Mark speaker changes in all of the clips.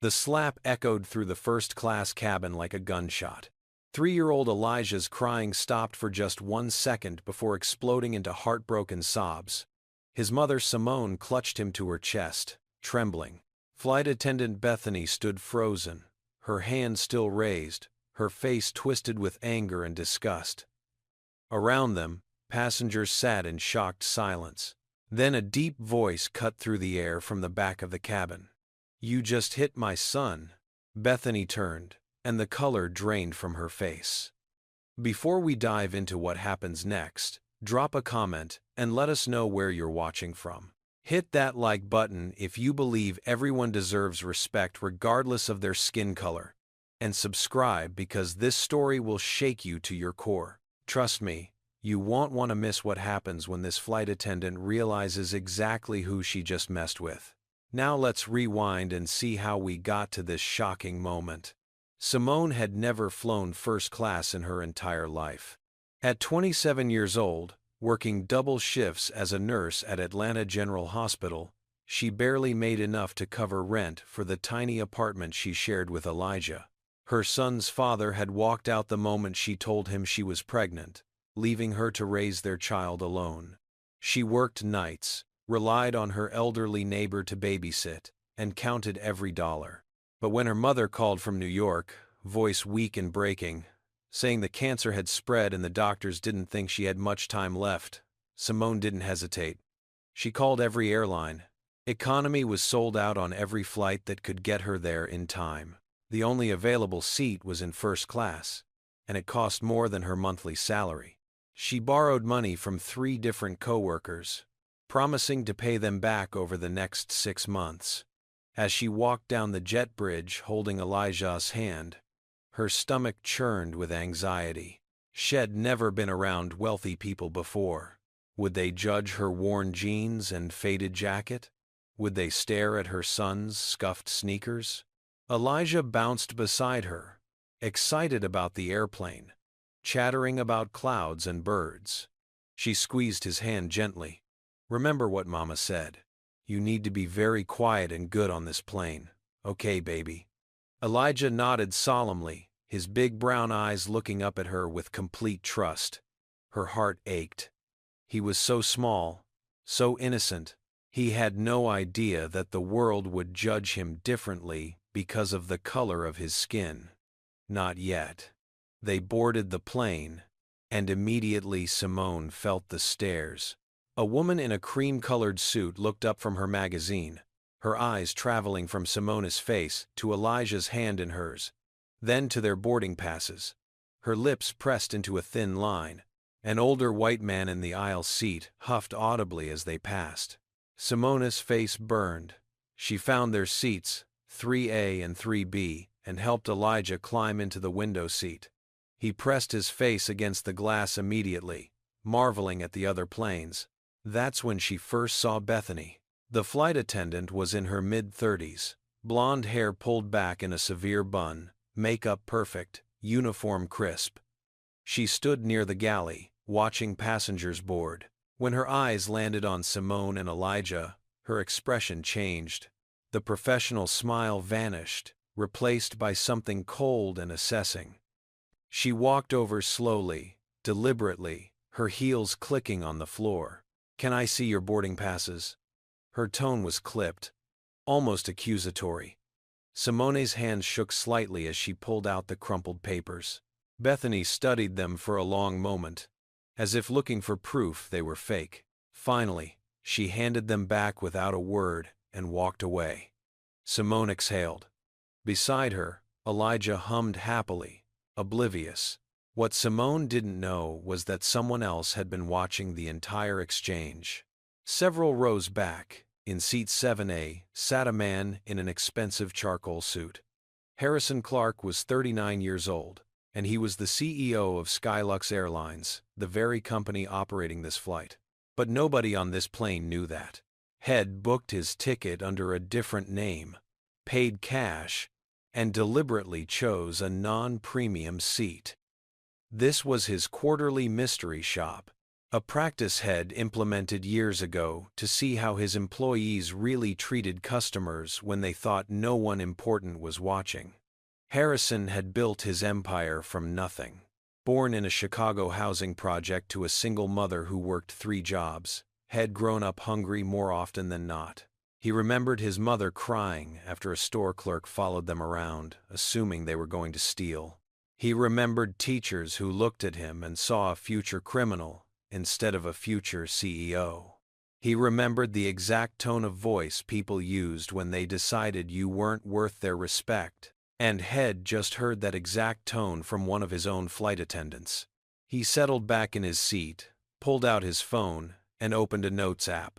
Speaker 1: The slap echoed through the first-class cabin like a gunshot. 3-year-old Elijah's crying stopped for just 1 second before exploding into heartbroken sobs. His mother Simone clutched him to her chest, trembling. Flight attendant Bethany stood frozen, her hand still raised, her face twisted with anger and disgust. Around them, passengers sat in shocked silence. Then a deep voice cut through the air from the back of the cabin. "You just hit my son." Bethany turned, and the color drained from her face. Before we dive into what happens next, drop a comment and let us know where you're watching from. Hit that like button if you believe everyone deserves respect regardless of their skin color. And subscribe because this story will shake you to your core. Trust me, you won't want to miss what happens when this flight attendant realizes exactly who she just messed with. Now let's rewind and see how we got to this shocking moment. Simone had never flown first class in her entire life. At 27 years old, working double shifts as a nurse at Atlanta General Hospital, she barely made enough to cover rent for the tiny apartment she shared with Elijah. Her son's father had walked out the moment she told him she was pregnant, leaving her to raise their child alone. She worked nights, relied on her elderly neighbor to babysit, and counted every dollar. But when her mother called from New York, voice weak and breaking, saying the cancer had spread and the doctors didn't think she had much time left, Simone didn't hesitate. She called every airline. Economy was sold out on every flight that could get her there in time. The only available seat was in first class, and it cost more than her monthly salary. She borrowed money from 3 different coworkers, promising to pay them back over the next 6 months. As she walked down the jet bridge holding Elijah's hand, her stomach churned with anxiety. She'd never been around wealthy people before. Would they judge her worn jeans and faded jacket? Would they stare at her son's scuffed sneakers? Elijah bounced beside her, excited about the airplane, chattering about clouds and birds. She squeezed his hand gently. "Remember what Mama said. You need to be very quiet and good on this plane. Okay, baby?" Elijah nodded solemnly, his big brown eyes looking up at her with complete trust. Her heart ached. He was so small, so innocent. He had no idea that the world would judge him differently because of the color of his skin. Not yet. They boarded the plane, and immediately Simone felt the stares. A woman in a cream-colored suit looked up from her magazine, her eyes traveling from Simone's face to Elijah's hand in hers, then to their boarding passes. Her lips pressed into a thin line. An older white man in the aisle seat huffed audibly as they passed. Simone's face burned. She found their seats, 3A and 3B, and helped Elijah climb into the window seat. He pressed his face against the glass immediately, marveling at the other planes. That's when she first saw Bethany. The flight attendant was in her mid-30s, blonde hair pulled back in a severe bun, makeup perfect, uniform crisp. She stood near the galley, watching passengers board. When her eyes landed on Simone and Elijah, her expression changed. The professional smile vanished, replaced by something cold and assessing. She walked over slowly, deliberately, her heels clicking on the floor. "Can I see your boarding passes?" Her tone was clipped, almost accusatory. Simone's hands shook slightly as she pulled out the crumpled papers. Bethany studied them for a long moment, as if looking for proof they were fake. Finally, she handed them back without a word and walked away. Simone exhaled. Beside her, Elijah hummed happily, oblivious. What Simone didn't know was that someone else had been watching the entire exchange. Several rows back, in seat 7A, sat a man in an expensive charcoal suit. Harrison Clark was 39 years old, and he was the CEO of Skylux Airlines, the very company operating this flight. But nobody on this plane knew that. Head booked his ticket under a different name, paid cash, and deliberately chose a non-premium seat. This was his quarterly mystery shop. A practice head implemented years ago to see how his employees really treated customers when they thought no one important was watching. Harrison had built his empire from nothing. Born in a Chicago housing project to a single mother who worked 3 jobs, had grown up hungry more often than not. He remembered his mother crying after a store clerk followed them around, assuming they were going to steal. He remembered teachers who looked at him and saw a future criminal instead of a future CEO. He remembered the exact tone of voice people used when they decided you weren't worth their respect, and had just heard that exact tone from one of his own flight attendants. He settled back in his seat, pulled out his phone, and opened a notes app.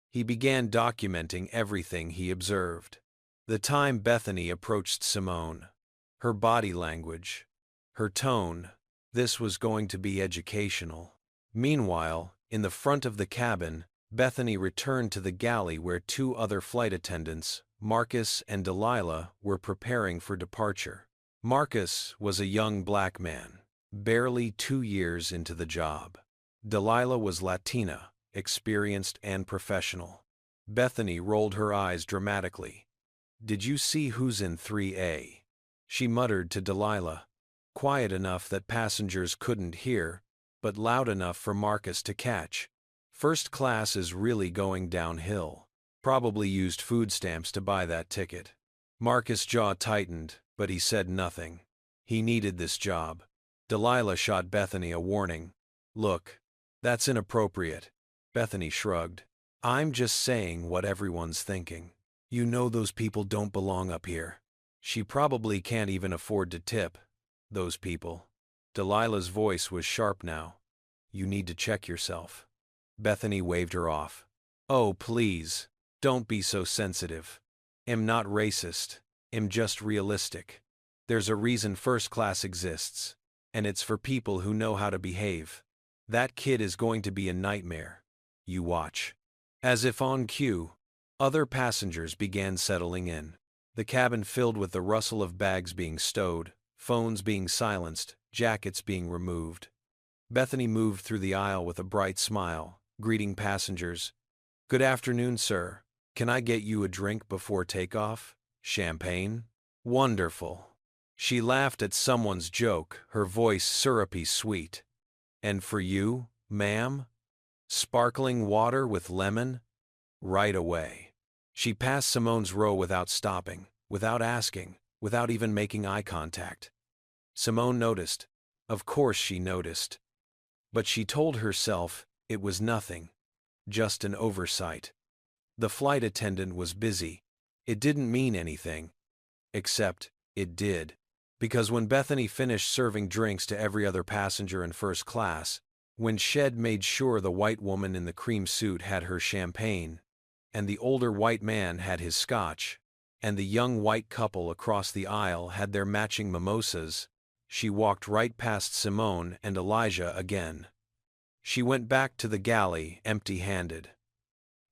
Speaker 1: He began documenting everything he observed. The time Bethany approached Simone, her body language, her tone. This was going to be educational. Meanwhile, in the front of the cabin, Bethany returned to the galley where 2 other flight attendants, Marcus and Delilah, were preparing for departure. Marcus was a young black man, barely 2 years into the job. Delilah was Latina, experienced and professional. Bethany rolled her eyes dramatically. "Did you see who's in 3A?" She muttered to Delilah, quiet enough that passengers couldn't hear, but loud enough for Marcus to catch. "First class is really going downhill. Probably used food stamps to buy that ticket." Marcus' jaw tightened, but he said nothing. He needed this job. Delilah shot Bethany a warning. "Look, that's inappropriate." Bethany shrugged. "I'm just saying what everyone's thinking. You know those people don't belong up here. She probably can't even afford to tip. Those people." Delilah's voice was sharp now. "You need to check yourself." Bethany waved her off. "Oh, please, don't be so sensitive. I'm not racist. I'm just realistic. There's a reason first class exists, and it's for people who know how to behave. That kid is going to be a nightmare. You watch." As if on cue, other passengers began settling in. The cabin filled with the rustle of bags being stowed, phones being silenced, jackets being removed. Bethany moved through the aisle with a bright smile, greeting passengers. "Good afternoon, sir. Can I get you a drink before takeoff? Champagne? Wonderful." She laughed at someone's joke, her voice syrupy sweet. "And for you, ma'am? Sparkling water with lemon?" Right away. She passed Simone's row without stopping, without asking, without even making eye contact. Simone noticed. Of course she noticed. But she told herself it was nothing, just an oversight. The flight attendant was busy. It didn't mean anything. Except, it did. Because when Bethany finished serving drinks to every other passenger in first class, when Shed made sure the white woman in the cream suit had her champagne, and the older white man had his scotch, and the young white couple across the aisle had their matching mimosas, she walked right past Simone and Elijah again. She went back to the galley empty-handed.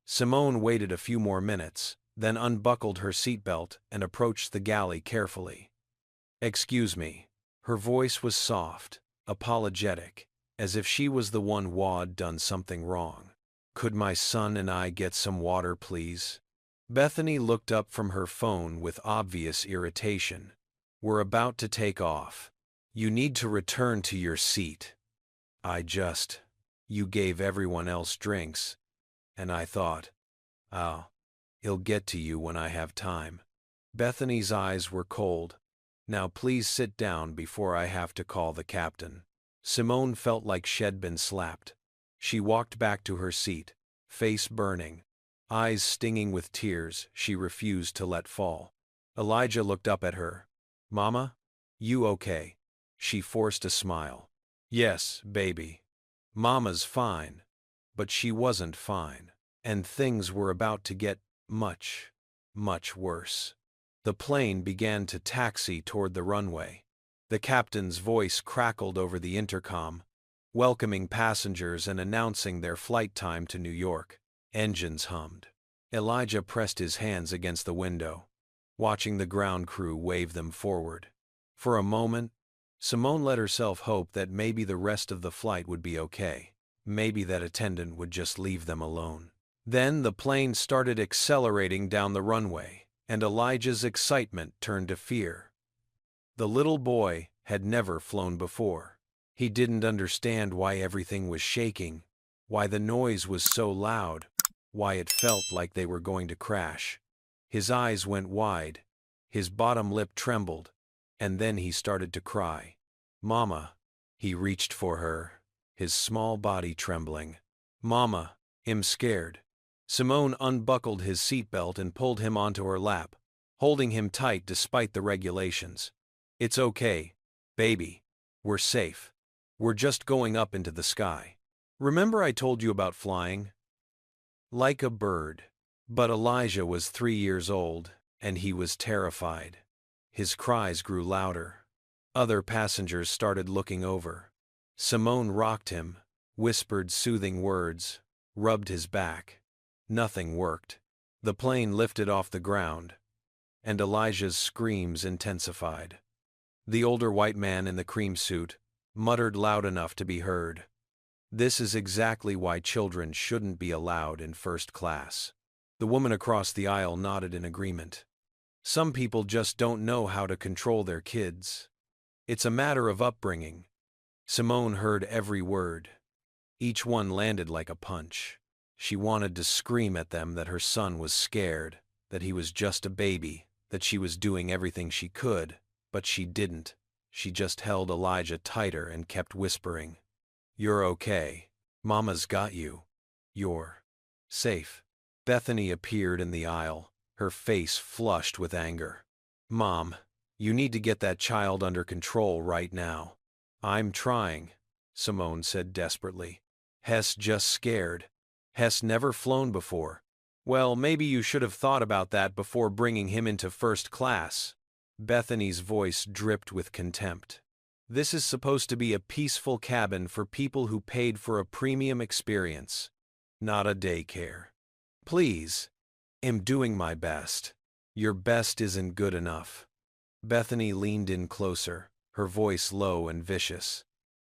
Speaker 1: Simone waited a few more minutes, then unbuckled her seatbelt and approached the galley carefully. "Excuse me." Her voice was soft, apologetic, as if she was the one who'd done something wrong. "Could my son and I get some water, please?" Bethany looked up from her phone with obvious irritation. "We're about to take off. You need to return to your seat." You gave everyone else drinks. And I thought, oh, he'll get to you when I have time." Bethany's eyes were cold. "Now please sit down before I have to call the captain." Simone felt like she'd been slapped. She walked back to her seat, face burning, eyes stinging with tears she refused to let fall. Elijah looked up at her. "Mama? You okay?" She forced a smile. "Yes, baby. Mama's fine." But she wasn't fine. And things were about to get much, much worse. The plane began to taxi toward the runway. The captain's voice crackled over the intercom, welcoming passengers and announcing their flight time to New York. Engines hummed. Elijah pressed his hands against the window, watching the ground crew wave them forward. For a moment, Simone let herself hope that maybe the rest of the flight would be okay. Maybe that attendant would just leave them alone. Then the plane started accelerating down the runway, and Elijah's excitement turned to fear. The little boy had never flown before. He didn't understand why everything was shaking, why the noise was so loud, why it felt like they were going to crash. His eyes went wide, his bottom lip trembled, and then he started to cry. "Mama." He reached for her, his small body trembling. "Mama, I'm scared." Simone unbuckled his seatbelt and pulled him onto her lap, holding him tight despite the regulations. "It's okay, baby. We're safe. We're just going up into the sky. Remember I told you about flying? Like a bird." But Elijah was 3 years old, and he was terrified. His cries grew louder. Other passengers started looking over. Simone rocked him, whispered soothing words, rubbed his back. Nothing worked. The plane lifted off the ground, and Elijah's screams intensified. The older white man in the cream suit muttered loud enough to be heard. "This is exactly why children shouldn't be allowed in first class." The woman across the aisle nodded in agreement. "Some people just don't know how to control their kids. It's a matter of upbringing." Simone heard every word. Each one landed like a punch. She wanted to scream at them that her son was scared, that he was just a baby, that she was doing everything she could, but she didn't. She just held Elijah tighter and kept whispering, "You're okay. Mama's got you. You're safe." Bethany appeared in the aisle, her face flushed with anger. "Mom, you need to get that child under control right now." "I'm trying," Simone said desperately. "Hess just scared. Hess never flown before." "Well, maybe you should have thought about that before bringing him into first class." Bethany's voice dripped with contempt. "This is supposed to be a peaceful cabin for people who paid for a premium experience, not a daycare. Please. I'm doing my best." "Your best isn't good enough." Bethany leaned in closer, her voice low and vicious.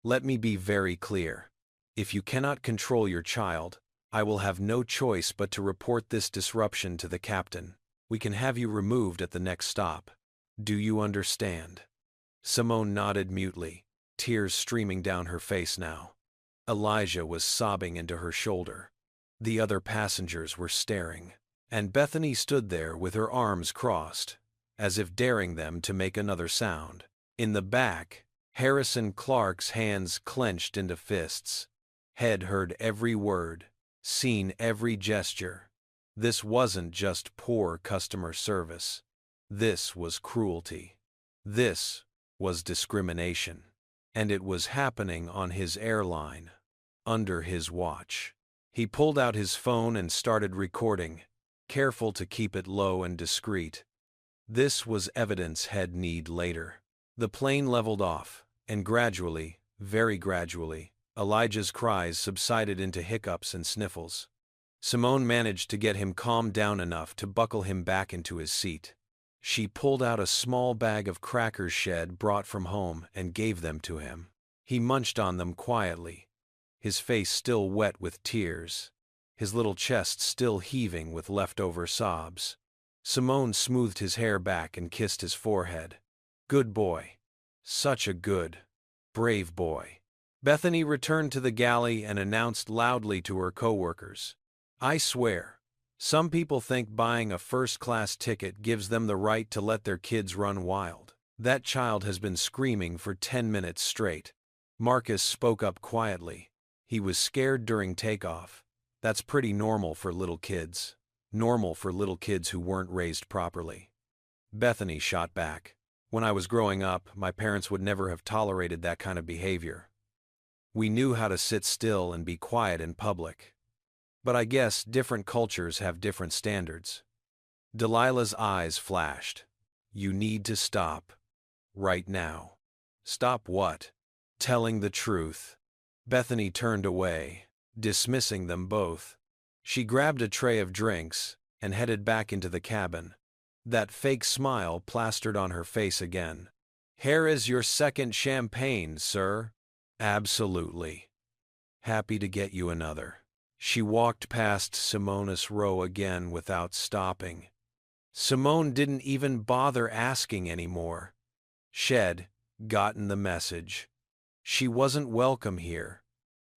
Speaker 1: "Let me be very clear. If you cannot control your child, I will have no choice but to report this disruption to the captain. We can have you removed at the next stop. Do you understand?" Simone nodded mutely, tears streaming down her face now. Elijah was sobbing into her shoulder. The other passengers were staring, and Bethany stood there with her arms crossed, as if daring them to make another sound. In the back, Harrison Clark's hands clenched into fists. Had heard every word, seen every gesture. This wasn't just poor customer service. This was cruelty. This was discrimination. And it was happening on his airline, under his watch. He pulled out his phone and started recording, careful to keep it low and discreet. This was evidence he'd need later. The plane leveled off, and gradually, very gradually, Elijah's cries subsided into hiccups and sniffles. Simone managed to get him calmed down enough to buckle him back into his seat. She pulled out a small bag of crackers she'd brought from home and gave them to him. He munched on them quietly, his face still wet with tears, his little chest still heaving with leftover sobs. Simone smoothed his hair back and kissed his forehead. "Good boy. Such a good, brave boy." Bethany returned to the galley and announced loudly to her coworkers, "I swear, some people think buying a first-class ticket gives them the right to let their kids run wild. That child has been screaming for 10 minutes straight." Marcus spoke up quietly. He was scared during takeoff. That's pretty normal for little kids. Normal for little kids who weren't raised properly. Bethany shot back. "When I was growing up, my parents would never have tolerated that kind of behavior. We knew how to sit still and be quiet in public. But I guess different cultures have different standards." Delilah's eyes flashed. "You need to stop. Right now." "Stop what?" "Telling the truth." Bethany turned away, dismissing them both. She grabbed a tray of drinks and headed back into the cabin. That fake smile plastered on her face again. "Here is your second champagne, sir." "Absolutely." Happy to get you another. She walked past Simona's row again without stopping. Simone didn't even bother asking anymore. She'd gotten the message. She wasn't welcome here.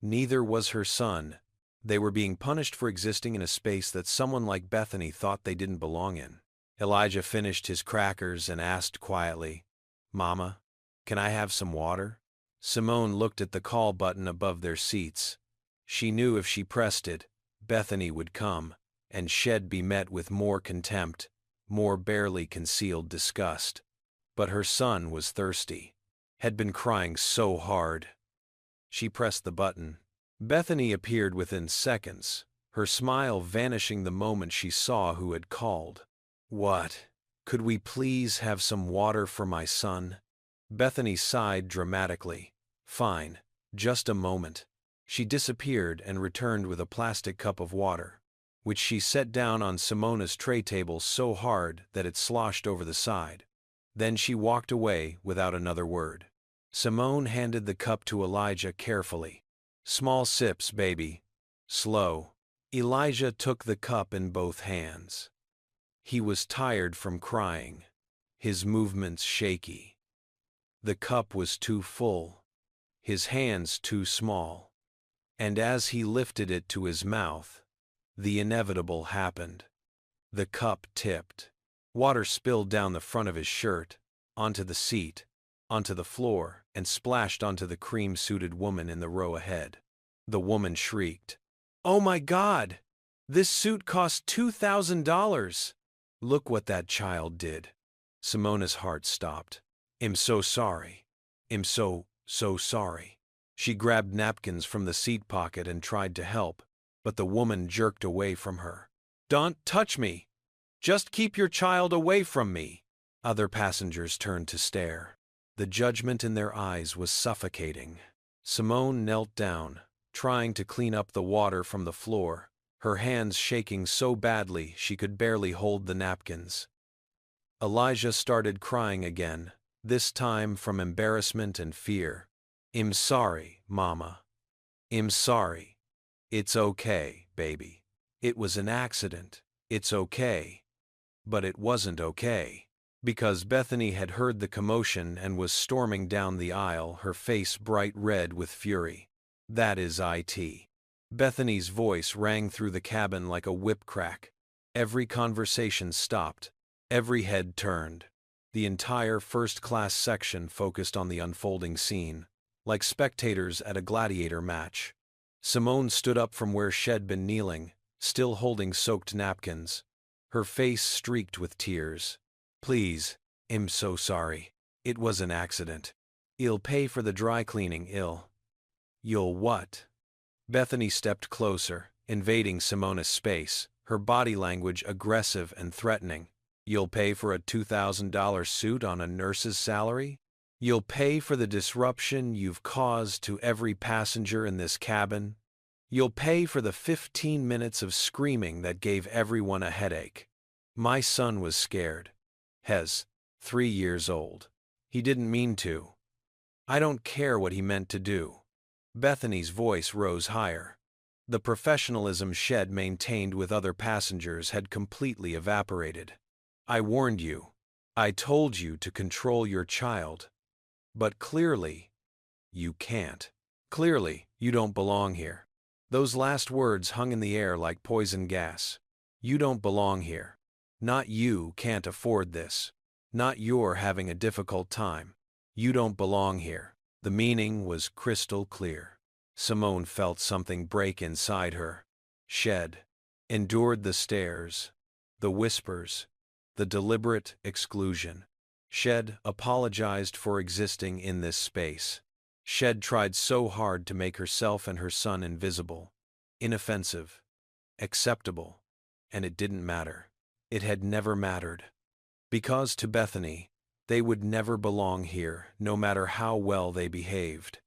Speaker 1: Neither was her son. They were being punished for existing in a space that someone like Bethany thought they didn't belong in. Elijah finished his crackers and asked quietly, "Mama, can I have some water?" Simone looked at the call button above their seats. She knew if she pressed it, Bethany would come, and she'd be met with more contempt, more barely concealed disgust. But her son was thirsty, had been crying so hard. She pressed the button. Bethany appeared within seconds, her smile vanishing the moment she saw who had called. "What? Could we please have some water for my son?" Bethany sighed dramatically. "Fine, just a moment." She disappeared and returned with a plastic cup of water, which she set down on Simona's tray table so hard that it sloshed over the side. Then she walked away without another word. Simone handed the cup to Elijah carefully. "Small sips, baby. Slow." Elijah took the cup in both hands. He was tired from crying, his movements shaky. The cup was too full, his hands too small. And as he lifted it to his mouth, the inevitable happened. The cup tipped. Water spilled down the front of his shirt, onto the seat, onto the floor, and splashed onto the cream-suited woman in the row ahead. The woman shrieked, "Oh my God! This suit cost $2,000! Look what that child did." Simona's heart stopped. "I'm so sorry. I'm so sorry." She grabbed napkins from the seat pocket and tried to help, but the woman jerked away from her. "Don't touch me! Just keep your child away from me!" Other passengers turned to stare. The judgment in their eyes was suffocating. Simone knelt down, trying to clean up the water from the floor, her hands shaking so badly she could barely hold the napkins. Elijah started crying again, this time from embarrassment and fear. "I'm sorry, Mama. I'm sorry. It's okay, baby. It was an accident. It's okay." But it wasn't okay. Because Bethany had heard the commotion and was storming down the aisle, her face bright red with fury. "That is it." Bethany's voice rang through the cabin like a whip crack. Every conversation stopped. Every head turned. The entire first-class section focused on the unfolding scene, like spectators at a gladiator match. Simone stood up from where she'd been kneeling, still holding soaked napkins, her face streaked with tears. "Please, I'm so sorry. It was an accident. I'll pay for the dry cleaning. You'll what?" Bethany stepped closer, invading Simona's space, her body language aggressive and threatening. "You'll pay for a $2,000 suit on a nurse's salary? You'll pay for the disruption you've caused to every passenger in this cabin? You'll pay for the 15 minutes of screaming that gave everyone a headache." My son was scared. 3 years old. He didn't mean to. I don't care what he meant to do. Bethany's voice rose higher. The professionalism she'd maintained with other passengers had completely evaporated. "I warned you. I told you to control your child. But clearly, you can't. Clearly, you don't belong here." Those last words hung in the air like poison gas. "You don't belong here. Not you can't afford this. Not you're having a difficult time. You don't belong here." The meaning was crystal clear. Simone felt something break inside her. She'd endured the stares, the whispers, the deliberate exclusion. She'd apologized for existing in this space. She'd tried so hard to make herself and her son invisible, inoffensive, acceptable, and it didn't matter. It had never mattered. Because to Bethany, they would never belong here, no matter how well they behaved.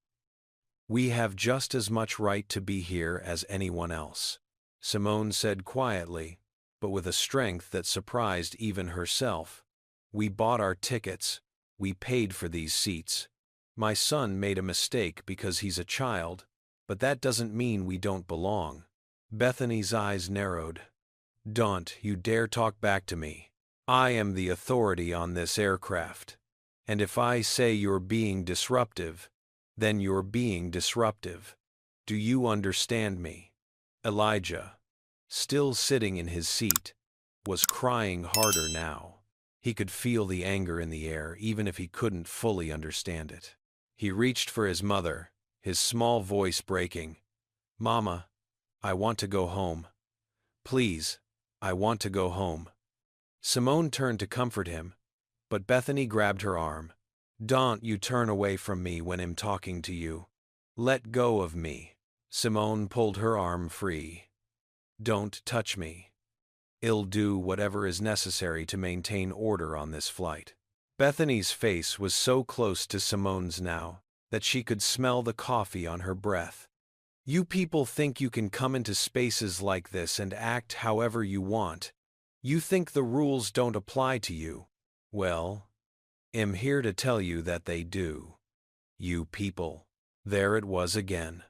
Speaker 1: "We have just as much right to be here as anyone else," Simone said quietly, but with a strength that surprised even herself. "We bought our tickets. We paid for these seats. My son made a mistake because he's a child, but that doesn't mean we don't belong. Bethany's eyes narrowed. Don't you dare talk back to me. I am the authority on this aircraft. And if I say you're being disruptive, then you're being disruptive. Do you understand me? Elijah, still sitting in his seat, was crying harder now. He could feel the anger in the air even if he couldn't fully understand it. He reached for his mother, his small voice breaking. Mama, I want to go home. Please, I want to go home. Simone turned to comfort him, but Bethany grabbed her arm. Don't you turn away from me when I'm talking to you. Let go of me. Simone pulled her arm free. Don't touch me. I'll do whatever is necessary to maintain order on this flight. Bethany's face was so close to Simone's now that she could smell the coffee on her breath. You people think you can come into spaces like this and act however you want. You think the rules don't apply to you. Well, I'm here to tell you that they do. You people. There it was again.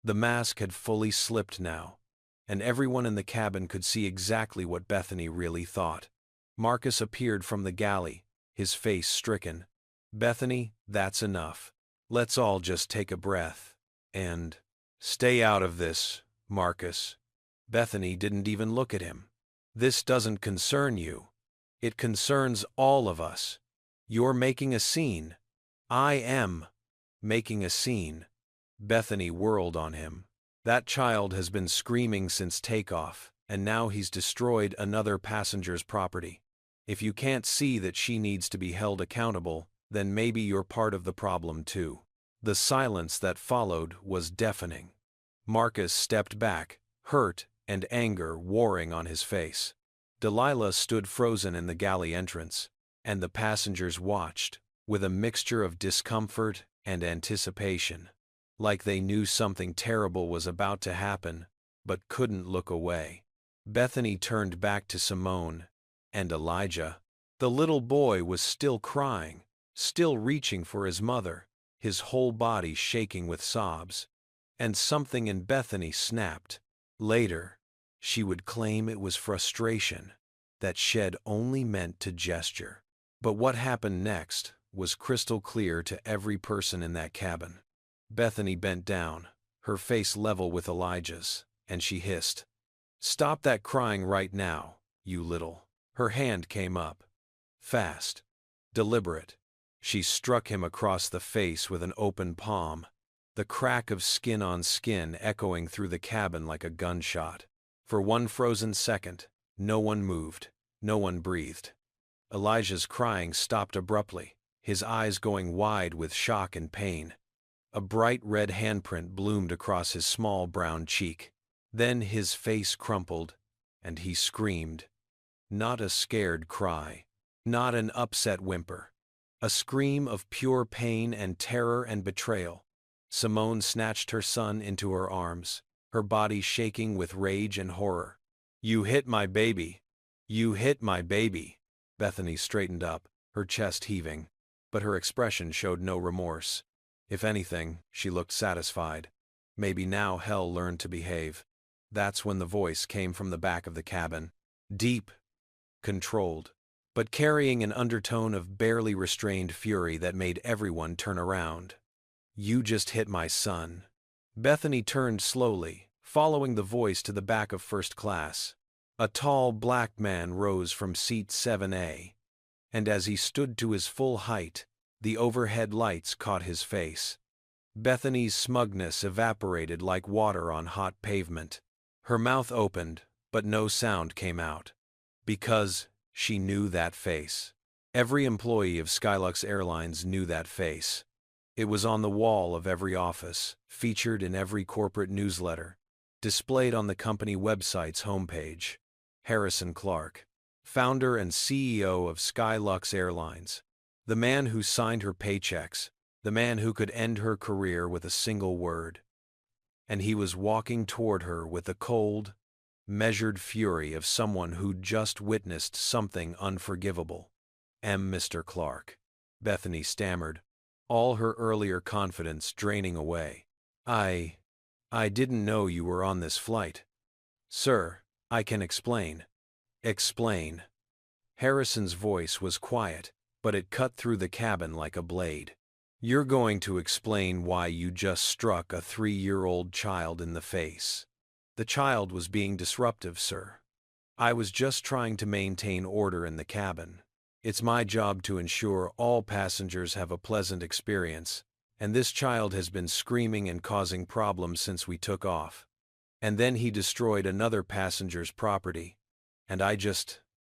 Speaker 1: The mask had fully slipped now, and everyone in the cabin could see exactly what Bethany really thought. Marcus appeared from the galley, his face stricken. Bethany, that's enough. Let's all just take a breath. And stay out of this, Marcus. Bethany didn't even look at him. This doesn't concern you. It concerns all of us. You're making a scene. I am making a scene. Bethany whirled on him. That child has been screaming since takeoff, and now he's destroyed another passenger's property. If you can't see that she needs to be held accountable, then maybe you're part of the problem too. The silence that followed was deafening. Marcus stepped back, hurt and anger warring on his face. Delilah stood frozen in the galley entrance, and the passengers watched, with a mixture of discomfort and anticipation, like they knew something terrible was about to happen, but couldn't look away. Bethany turned back to Simone and Elijah. The little boy was still crying, still reaching for his mother, his whole body shaking with sobs. And something in Bethany snapped. Later, she would claim it was frustration, that Shed only meant to gesture. But what happened next was crystal clear to every person in that cabin. Bethany bent down, her face level with Elijah's, and she hissed, "Stop that crying right now, you little." Her hand came up. Fast, deliberate. She struck him across the face with an open palm, the crack of skin on skin echoing through the cabin like a gunshot. For one frozen second, no one moved, no one breathed. Elijah's crying stopped abruptly, his eyes going wide with shock and pain. A bright red handprint bloomed across his small brown cheek. Then his face crumpled, and he screamed. Not a scared cry, not an upset whimper. A scream of pure pain and terror and betrayal. Simone snatched her son into her arms, her body shaking with rage and horror. "You hit my baby! You hit my baby!" Bethany straightened up, her chest heaving, but her expression showed no remorse. If anything, she looked satisfied. Maybe now hell learned to behave. That's when the voice came from the back of the cabin. Deep, controlled, but carrying an undertone of barely restrained fury that made everyone turn around. "You just hit my son." Bethany turned slowly, following the voice to the back of first class. A tall black man rose from seat 7A, and as he stood to his full height, the overhead lights caught his face. Bethany's smugness evaporated like water on hot pavement. Her mouth opened, but no sound came out. Because she knew that face. Every employee of Skylux Airlines knew that face. It was on the wall of every office, featured in every corporate newsletter, displayed on the company website's homepage. Harrison Clark, founder and CEO of Skylux Airlines, the man who signed her paychecks, the man who could end her career with a single word. And he was walking toward her with the cold, measured fury of someone who'd just witnessed something unforgivable. Mr. Clark," Bethany stammered, all her earlier confidence draining away. I didn't know you were on this flight. Sir, I can explain. Explain. Harrison's voice was quiet, but it cut through the cabin like a blade. You're going to explain why you just struck a 3-year-old child in the face. The child was being disruptive, sir. I was just trying to maintain order in the cabin. It's my job to ensure all passengers have a pleasant experience, and this child has been screaming and causing problems since we took off. And then he destroyed another passenger's property. And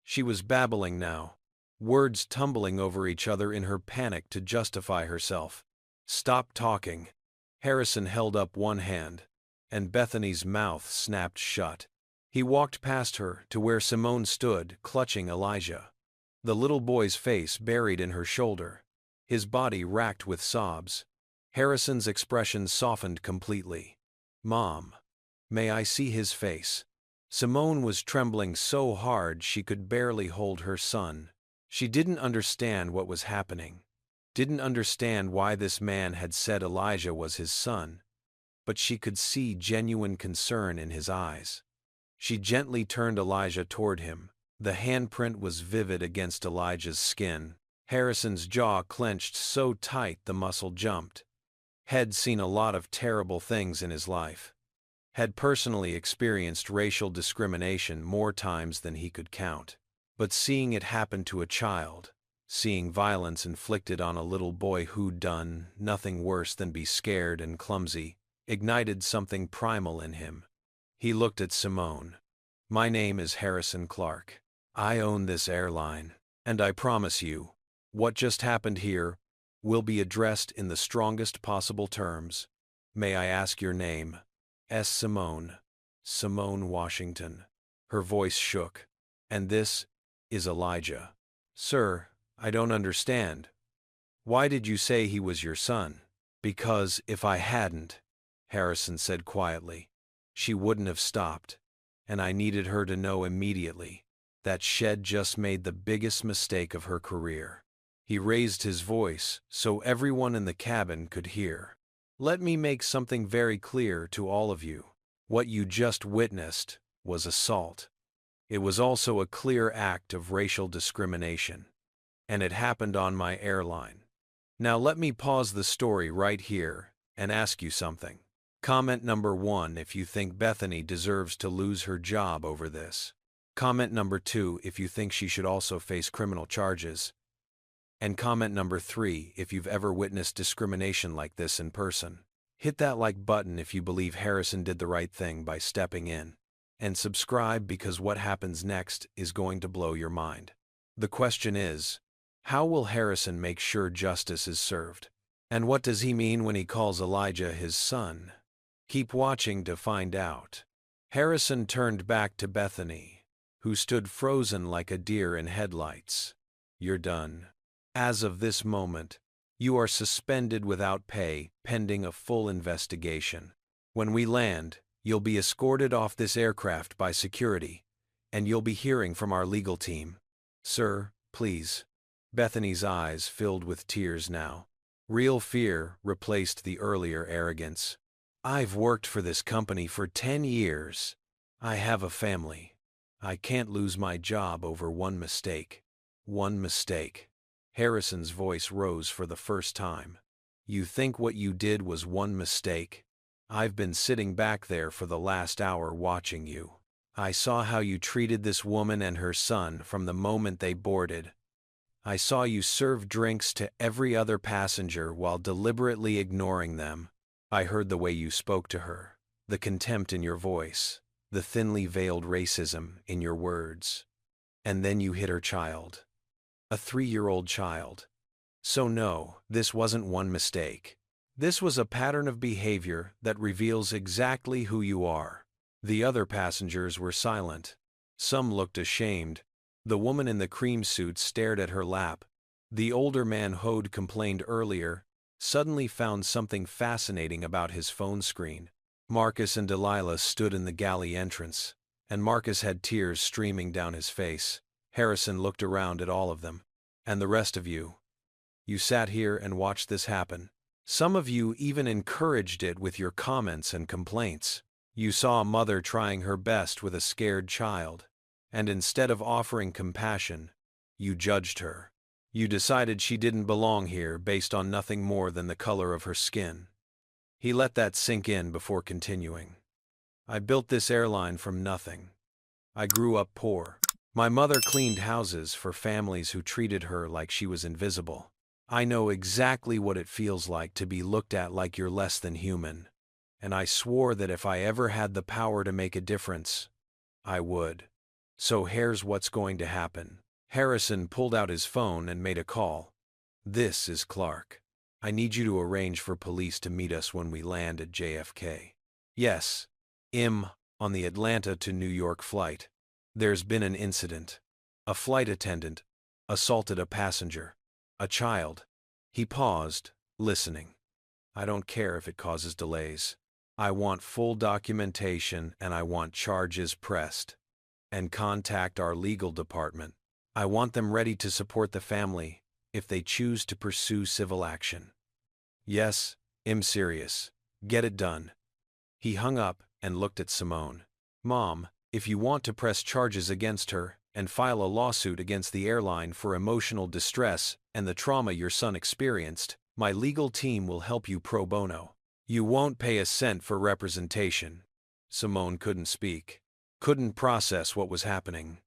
Speaker 1: She was babbling now, words tumbling over each other in her panic to justify herself. Stop talking. Harrison held up one hand, and Bethany's mouth snapped shut. He walked past her to where Simone stood, clutching Elijah. The little boy's face buried in her shoulder, his body racked with sobs. Harrison's expression softened completely. Mom, may I see his face? Simone was trembling so hard she could barely hold her son. She didn't understand what was happening, didn't understand why this man had said Elijah was his son, but she could see genuine concern in his eyes. She gently turned Elijah toward him. The handprint was vivid against Elijah's skin. Harrison's jaw clenched so tight the muscle jumped. Had seen a lot of terrible things in his life. Had personally experienced racial discrimination more times than he could count. But seeing it happen to a child, seeing violence inflicted on a little boy who'd done nothing worse than be scared and clumsy, ignited something primal in him. He looked at Simone. My name is Harrison Clark. I own this airline, and I promise you, what just happened here will be addressed in the strongest possible terms. May I ask your name? Simone. Simone Washington. Her voice shook. And this is Elijah. Sir, I don't understand. Why did you say he was your son? Because if I hadn't, Harrison said quietly, she wouldn't have stopped. And I needed her to know immediately that Shed just made the biggest mistake of her career. He raised his voice so everyone in the cabin could hear. Let me make something very clear to all of you. What you just witnessed was assault. It was also a clear act of racial discrimination. And it happened on my airline. Now let me pause the story right here and ask you something. Comment number 1 if you think Bethany deserves to lose her job over this. Comment number 2 if you think she should also face criminal charges. And comment number 3 if you've ever witnessed discrimination like this in person. Hit that like button if you believe Harrison did the right thing by stepping in. And subscribe because what happens next is going to blow your mind. The question is, how will Harrison make sure justice is served? And what does he mean when he calls Elijah his son? Keep watching to find out. Harrison turned back to Bethany, who stood frozen like a deer in headlights. You're done. As of this moment, you are suspended without pay, pending a full investigation. When we land, you'll be escorted off this aircraft by security, and you'll be hearing from our legal team. Sir, please. Bethany's eyes filled with tears now. Real fear replaced the earlier arrogance. I've worked for this company for 10 years. I have a family. I can't lose my job over one mistake. One mistake. Harrison's voice rose for the first time. You think what you did was one mistake? I've been sitting back there for the last hour watching you. I saw how you treated this woman and her son from the moment they boarded. I saw you serve drinks to every other passenger while deliberately ignoring them. I heard the way you spoke to her, the contempt in your voice, the thinly veiled racism in your words. And then you hit her child. A 3-year-old child. So no, this wasn't one mistake. This was a pattern of behavior that reveals exactly who you are. The other passengers were silent. Some looked ashamed. The woman in the cream suit stared at her lap. The older man who'd complained earlier suddenly found something fascinating about his phone screen. Marcus and Delilah stood in the galley entrance, and Marcus had tears streaming down his face. Harrison looked around at all of them. And the rest of you. You sat here and watched this happen. Some of you even encouraged it with your comments and complaints. You saw a mother trying her best with a scared child, and instead of offering compassion, you judged her. You decided she didn't belong here based on nothing more than the color of her skin. He let that sink in before continuing. I built this airline from nothing. I grew up poor. My mother cleaned houses for families who treated her like she was invisible. I know exactly what it feels like to be looked at like you're less than human. And I swore that if I ever had the power to make a difference, I would. So here's what's going to happen. Harrison pulled out his phone and made a call. This is Clark. I need you to arrange for police to meet us when we land at JFK. Yes, on the Atlanta to New York flight. There's been an incident. A flight attendant assaulted a passenger, a child. He paused, listening. I don't care if it causes delays. I want full documentation and I want charges pressed. And contact our legal department. I want them ready to support the family if they choose to pursue civil action. Yes, I'm serious. Get it done. He hung up and looked at Simone. Mom, if you want to press charges against her and file a lawsuit against the airline for emotional distress and the trauma your son experienced, my legal team will help you pro bono. You won't pay a cent for representation. Simone couldn't speak, couldn't process what was happening.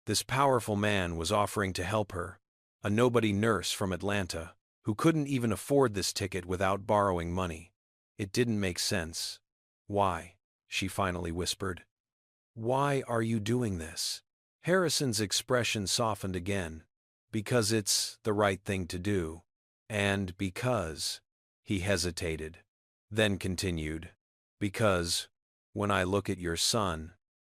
Speaker 1: This powerful man was offering to help her, a nobody nurse from Atlanta, who couldn't even afford this ticket without borrowing money. It didn't make sense. Why? She finally whispered. Why are you doing this? Harrison's expression softened again. Because it's the right thing to do. And because. He hesitated, then continued. Because, when I look at your son,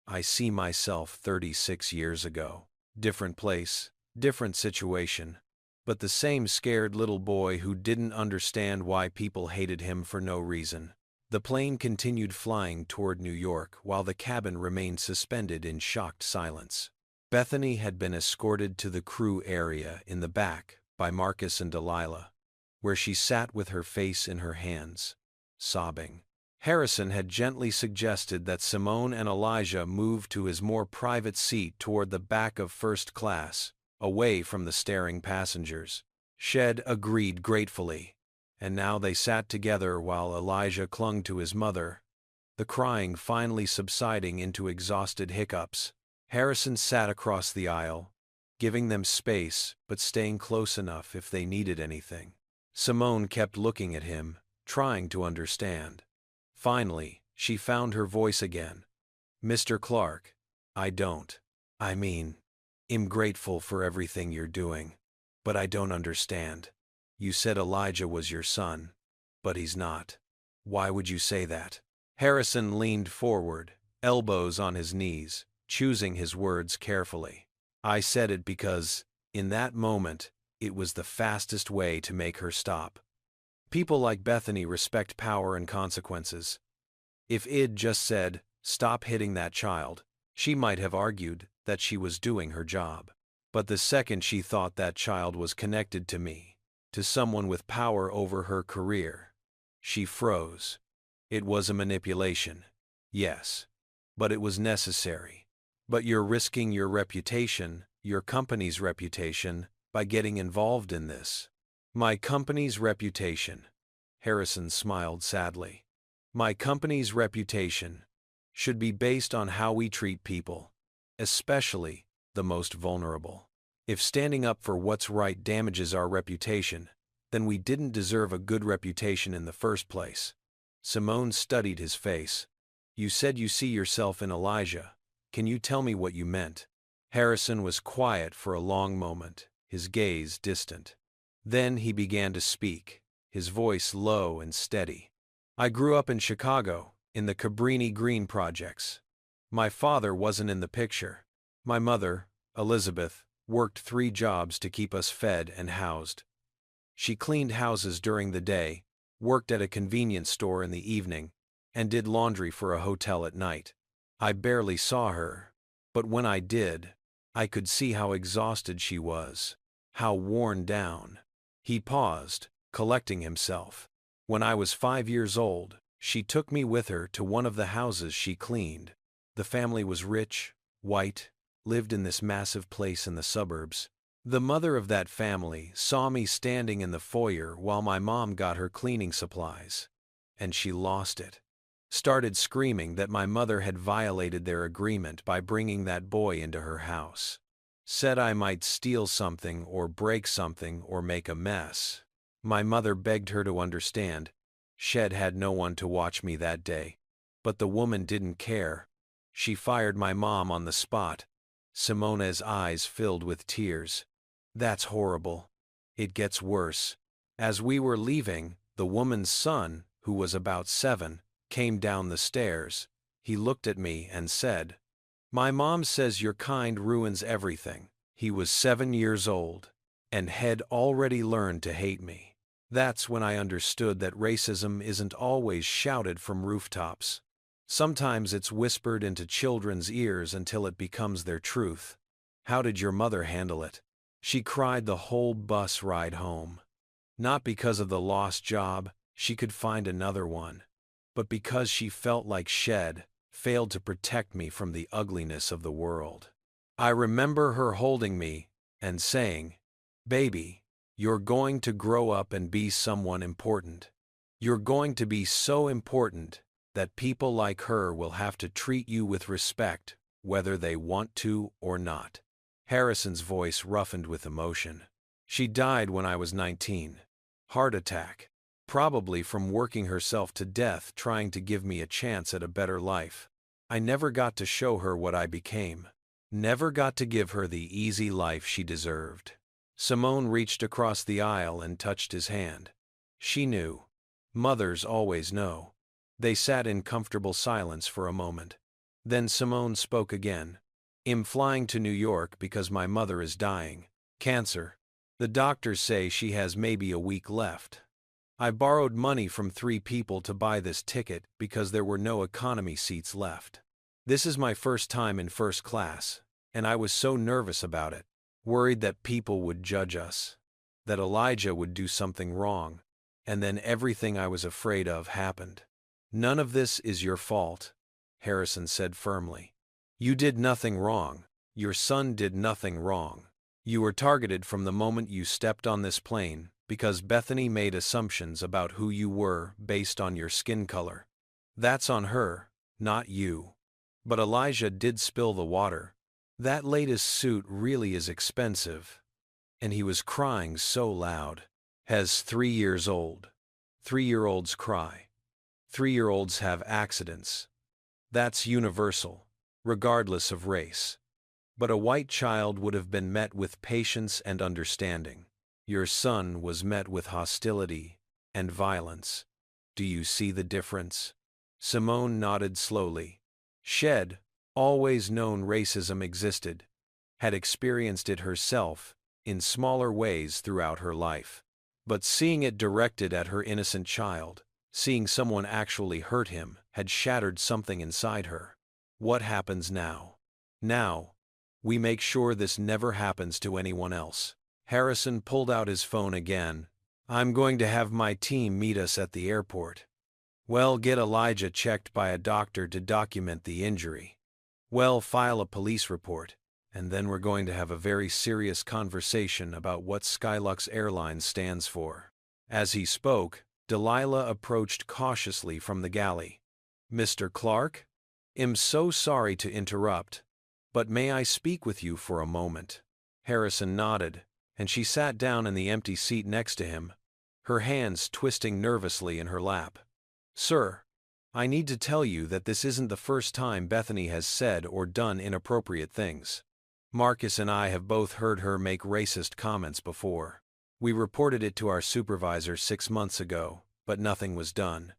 Speaker 1: I see myself 36 years ago. Different place, different situation, but the same scared little boy who didn't understand why people hated him for no reason. The plane continued flying toward New York while the cabin remained suspended in shocked silence. Bethany had been escorted to the crew area in the back by Marcus and Delilah, where she sat with her face in her hands, sobbing. Harrison had gently suggested that Simone and Elijah move to his more private seat toward the back of first class, away from the staring passengers. Shed agreed gratefully, and now they sat together while Elijah clung to his mother, the crying finally subsiding into exhausted hiccups. Harrison sat across the aisle, giving them space but staying close enough if they needed anything. Simone kept looking at him, trying to understand. Finally, she found her voice again. Mr. Clark, I'm grateful for everything you're doing, but I don't understand. You said Elijah was your son, but he's not. Why would you say that? Harrison leaned forward, elbows on his knees, choosing his words carefully. I said it because, in that moment, it was the fastest way to make her stop. People like Bethany respect power and consequences. If Id just said, "Stop hitting that child," she might have argued that she was doing her job. But the second she thought that child was connected to me, to someone with power over her career, she froze. It was a manipulation, yes, but it was necessary. But you're risking your reputation, your company's reputation, by getting involved in this. My company's reputation. Harrison smiled sadly. My company's reputation should be based on how we treat people, especially the most vulnerable. If standing up for what's right damages our reputation, then we didn't deserve a good reputation in the first place. Simone studied his face. You said you see yourself in Elijah. Can you tell me what you meant? Harrison was quiet for a long moment, his gaze distant. Then he began to speak, his voice low and steady. I grew up in Chicago, in the Cabrini Green projects. My father wasn't in the picture. My mother, Elizabeth, worked 3 jobs to keep us fed and housed. She cleaned houses during the day, worked at a convenience store in the evening, and did laundry for a hotel at night. I barely saw her, but when I did, I could see how exhausted she was, how worn down. He paused, collecting himself. When I was 5 years old, she took me with her to one of the houses she cleaned. The family was rich, white, lived in this massive place in the suburbs. The mother of that family saw me standing in the foyer while my mom got her cleaning supplies. And she lost it. Started screaming that my mother had violated their agreement by bringing that boy into her house. Said I might steal something or break something or make a mess. My mother begged her to understand. Shed had no one to watch me that day. But the woman didn't care. She fired my mom on the spot. Simone's eyes filled with tears. That's horrible. It gets worse. As we were leaving, the woman's son, who was about 7, came down the stairs. He looked at me and said, "My mom says your kind ruins everything." He was 7 years old, and had already learned to hate me. That's when I understood that racism isn't always shouted from rooftops. Sometimes it's whispered into children's ears until it becomes their truth. How did your mother handle it? She cried the whole bus ride home. Not because of the lost job, she could find another one, but because she felt like Shed failed to protect me from the ugliness of the world. I remember her holding me and saying, "Baby, you're going to grow up and be someone important. You're going to be so important that people like her will have to treat you with respect, whether they want to or not." Harrison's voice roughened with emotion. She died when I was 19. Heart attack. Probably from working herself to death trying to give me a chance at a better life. I never got to show her what I became. Never got to give her the easy life she deserved. Simone reached across the aisle and touched his hand. She knew. Mothers always know. They sat in comfortable silence for a moment. Then Simone spoke again. "I'm flying to New York because my mother is dying. Cancer. The doctors say she has maybe a week left. I borrowed money from 3 people to buy this ticket because there were no economy seats left. This is my first time in first class, and I was so nervous about it, worried that people would judge us, that Elijah would do something wrong, and then everything I was afraid of happened." "None of this is your fault," Harrison said firmly. "You did nothing wrong. Your son did nothing wrong. You were targeted from the moment you stepped on this plane because Bethany made assumptions about who you were based on your skin color. That's on her, not you. But Elijah did spill the water. That latest suit really is expensive." And he was crying so loud. Has 3 years old. 3-year-olds cry. 3-year-olds have accidents. That's universal, regardless of race. But a white child would have been met with patience and understanding. Your son was met with hostility and violence. Do you see the difference? Simone nodded slowly. Shed, always known racism existed, had experienced it herself in smaller ways throughout her life. But seeing it directed at her innocent child, seeing someone actually hurt him, had shattered something inside her. What happens now? Now, we make sure this never happens to anyone else. Harrison pulled out his phone again. "I'm going to have my team meet us at the airport. Well, get Elijah checked by a doctor to document the injury. Well, file a police report. And then we're going to have a very serious conversation about what Skylux Airlines stands for." As he spoke, Delilah approached cautiously from the galley. "Mr. Clark? I'm so sorry to interrupt, but may I speak with you for a moment?" Harrison nodded, and she sat down in the empty seat next to him, her hands twisting nervously in her lap. "Sir, I need to tell you that this isn't the first time Bethany has said or done inappropriate things. Marcus and I have both heard her make racist comments before. We reported it to our supervisor 6 months ago, but nothing was done.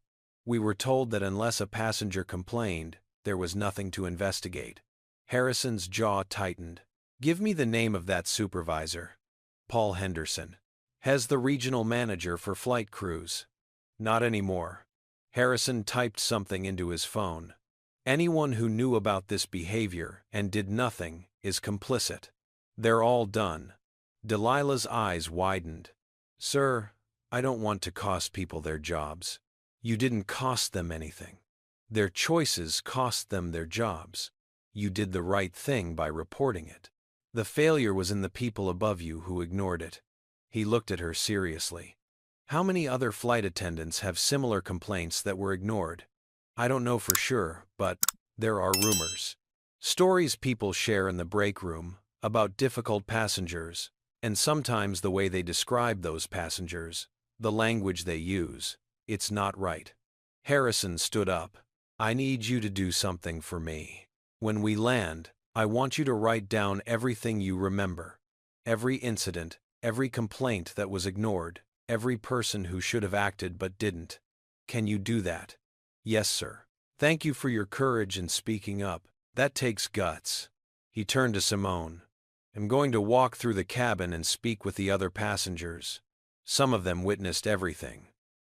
Speaker 1: We were told that unless a passenger complained, there was nothing to investigate." Harrison's jaw tightened. "Give me the name of that supervisor." "Paul Henderson. Has the regional manager for flight crews." "Not anymore." Harrison typed something into his phone. "Anyone who knew about this behavior and did nothing is complicit. They're all done." Delilah's eyes widened. "Sir, I don't want to cost people their jobs. You didn't cost them anything. Their choices cost them their jobs. You did the right thing by reporting it. The failure was in the people above you who ignored it. He looked at her seriously. How many other flight attendants have similar complaints that were ignored? I don't know for sure, but there are rumors. Stories people share in the break room about difficult passengers, and sometimes the way they describe those passengers, the language they use, it's not right. Harrison stood up. I need you to do something for me. When we land, I want you to write down everything you remember. Every incident, every complaint that was ignored, every person who should have acted but didn't. Can you do that? Yes, sir. Thank you for your courage in speaking up. That takes guts. He turned to Simone. I'm going to walk through the cabin and speak with the other passengers. Some of them witnessed everything.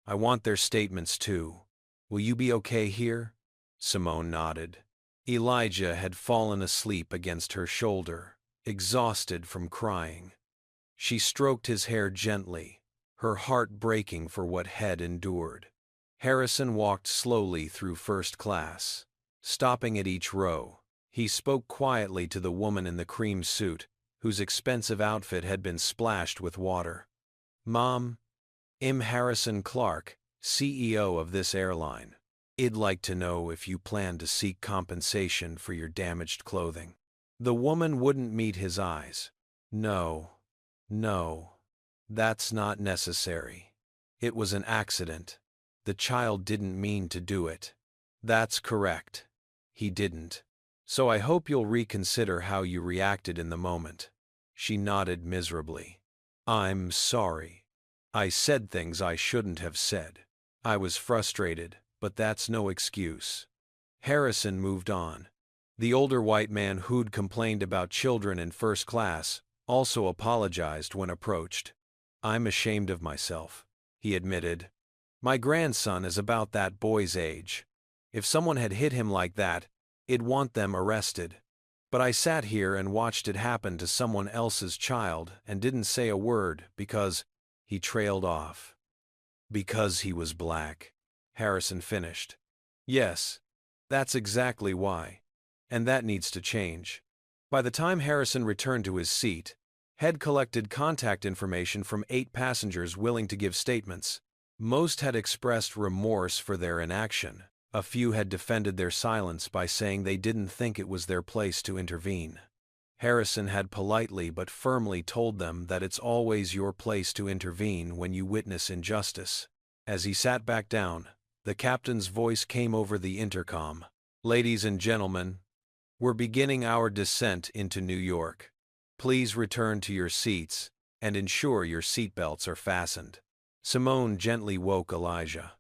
Speaker 1: I want their statements too. Will you be okay here? Simone nodded. Elijah had fallen asleep against her shoulder, exhausted from crying. She stroked his hair gently, her heart breaking for what Head endured. Harrison walked slowly through first class, stopping at each row. He spoke quietly to the woman in the cream suit, whose expensive outfit had been splashed with water. Mom, I'm Harrison Clark, CEO of this airline. I'd like to know if you plan to seek compensation for your damaged clothing. The woman wouldn't meet his eyes. No, that's not necessary. It was an accident. The child didn't mean to do it. That's correct. He didn't. So I hope you'll reconsider how you reacted in the moment. She nodded miserably. I'm sorry. I said things I shouldn't have said. I was frustrated, but that's no excuse. Harrison moved on. The older white man who'd complained about children in first class also apologized when approached. I'm ashamed of myself, he admitted. My grandson is about that boy's age. If someone had hit him like that, I'd want them arrested. But I sat here and watched it happen to someone else's child and didn't say a word because he trailed off. Because he was black, Harrison finished. Yes, that's exactly why. And that needs to change. By the time Harrison returned to his seat, Head collected contact information from 8 passengers willing to give statements. Most had expressed remorse for their inaction. A few had defended their silence by saying they didn't think it was their place to intervene. Harrison had politely but firmly told them that it's always your place to intervene when you witness injustice. As he sat back down, the captain's voice came over the intercom. Ladies and gentlemen, we're beginning our descent into New York. Please return to your seats and ensure your seatbelts are fastened. Simone gently woke Elijah.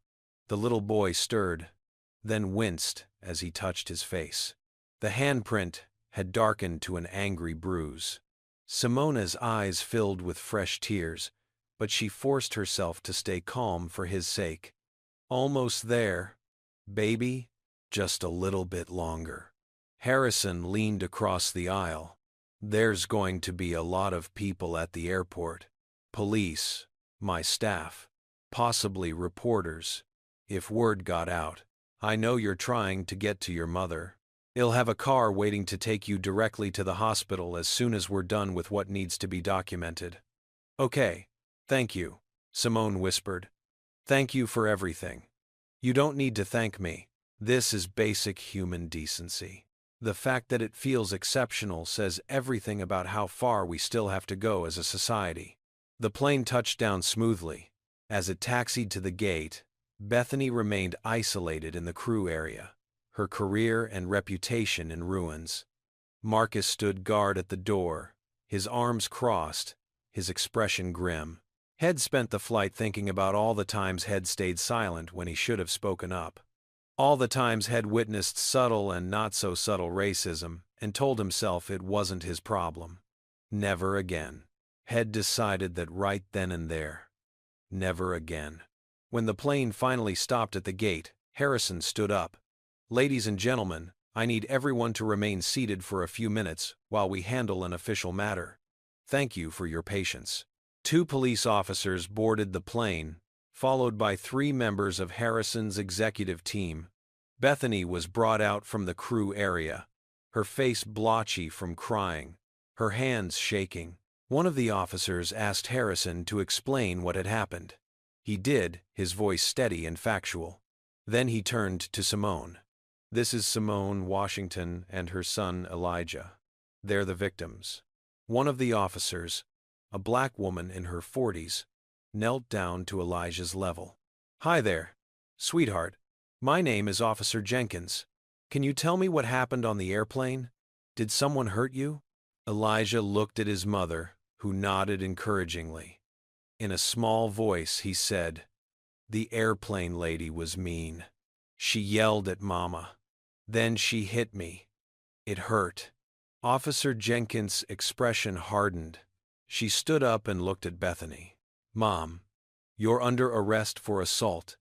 Speaker 1: The little boy stirred, then winced as he touched his face. The handprint had darkened to an angry bruise. Simona's eyes filled with fresh tears, but she forced herself to stay calm for his sake. Almost there, baby, just a little bit longer. Harrison leaned across the aisle. There's going to be a lot of people at the airport. Police, my staff, possibly reporters. If word got out, I know you're trying to get to your mother. I'll have a car waiting to take you directly to the hospital as soon as we're done with what needs to be documented. Okay, thank you, Simone whispered. Thank you for everything. You don't need to thank me. This is basic human decency. The fact that it feels exceptional says everything about how far we still have to go as a society. The plane touched down smoothly. As it taxied to the gate, Bethany remained isolated in the crew area, her career and reputation in ruins. Marcus stood guard at the door, his arms crossed, his expression grim. Head spent the flight thinking about all the times Head stayed silent when he should have spoken up. All the times Head witnessed subtle and not-so-subtle racism and told himself it wasn't his problem. Never again. Head decided that right then and there. Never again. When the plane finally stopped at the gate, Harrison stood up. Ladies and gentlemen, I need everyone to remain seated for a few minutes while we handle an official matter. Thank you for your patience. 2 police officers boarded the plane, followed by 3 members of Harrison's executive team. Bethany was brought out from the crew area, her face blotchy from crying, her hands shaking. One of the officers asked Harrison to explain what had happened. He did, his voice steady and factual. Then he turned to Simone. "This is Simone Washington and her son Elijah. They're the victims." One of the officers, a black woman in her 40s, knelt down to Elijah's level. "Hi there, sweetheart. My name is Officer Jenkins. Can you tell me what happened on the airplane? Did someone hurt you?" Elijah looked at his mother, who nodded encouragingly. In a small voice he said, "The airplane lady was mean. She yelled at Mama. Then she hit me. It hurt." Officer Jenkins' expression hardened. She stood up and looked at Bethany. "Mom, you're under arrest for assault.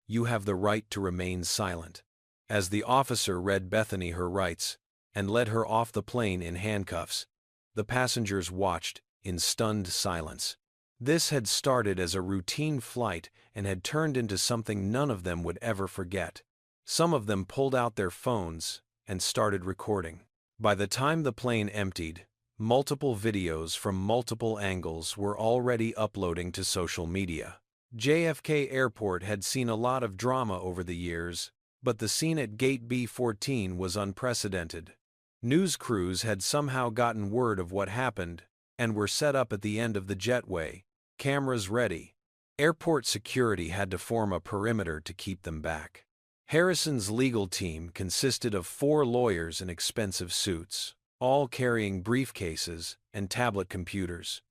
Speaker 1: You have the right to remain silent." As the officer read Bethany her rights and led her off the plane in handcuffs, the passengers watched in stunned silence. This had started as a routine flight and had turned into something none of them would ever forget. Some of them pulled out their phones and started recording. By the time the plane emptied, multiple videos from multiple angles were already uploading to social media. JFK Airport had seen a lot of drama over the years, but the scene at Gate B-14 was unprecedented. News crews had somehow gotten word of what happened and were set up at the end of the jetway, cameras ready. Airport security had to form a perimeter to keep them back. Harrison's legal team consisted of 4 lawyers in expensive suits, all carrying briefcases and tablet computers,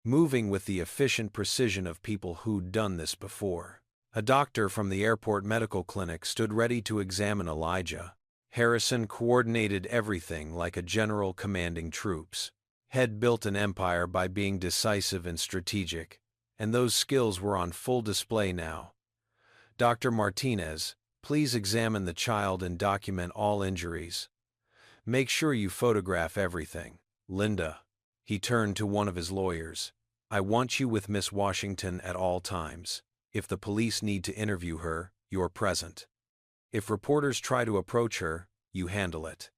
Speaker 1: moving with the efficient precision of people who'd done this before. A doctor from the airport medical clinic stood ready to examine Elijah. Harrison coordinated everything like a general commanding troops. Had built an empire by being decisive and strategic, and those skills were on full display now. "Dr. Martinez, please examine the child and document all injuries. Make sure you photograph everything. Linda," he turned to one of his lawyers, "I want you with Miss Washington at all times. If the police need to interview her, you're present. If reporters try to approach her, you handle it."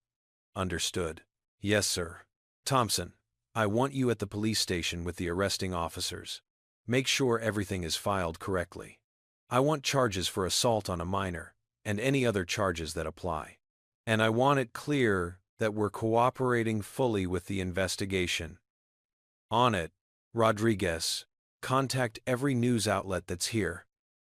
Speaker 1: "Understood." "Yes, sir." "Thompson, I want you at the police station with the arresting officers. Make sure everything is filed correctly. I want charges for assault on a minor, and any other charges that apply. And I want it clear that we're cooperating fully with the investigation." "On it, Rodriguez. Contact every news outlet that's here.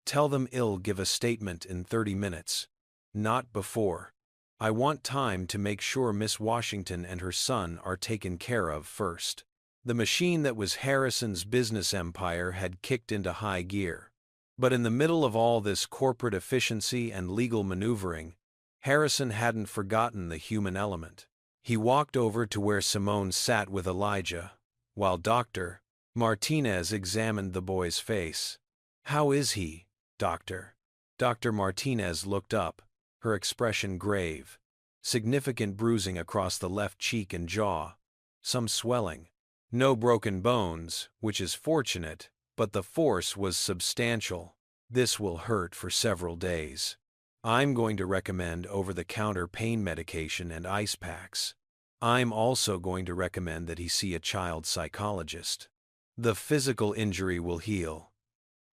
Speaker 1: Tell them I'll give a statement in 30 minutes. Not before. I want time to make sure Miss Washington and her son are taken care of first." The machine that was Harrison's business empire had kicked into high gear. But in the middle of all this corporate efficiency and legal maneuvering, Harrison hadn't forgotten the human element. He walked over to where Simone sat with Elijah, while Dr. Martinez examined the boy's face. "How is he, doctor?" Dr. Martinez looked up, her expression grave. Significant bruising across the left cheek and jaw. Some swelling. No broken bones, which is fortunate, but the force was substantial. "This will hurt for several days. I'm going to recommend over-the-counter pain medication and ice packs. I'm also going to recommend that he see a child psychologist. The physical injury will heal,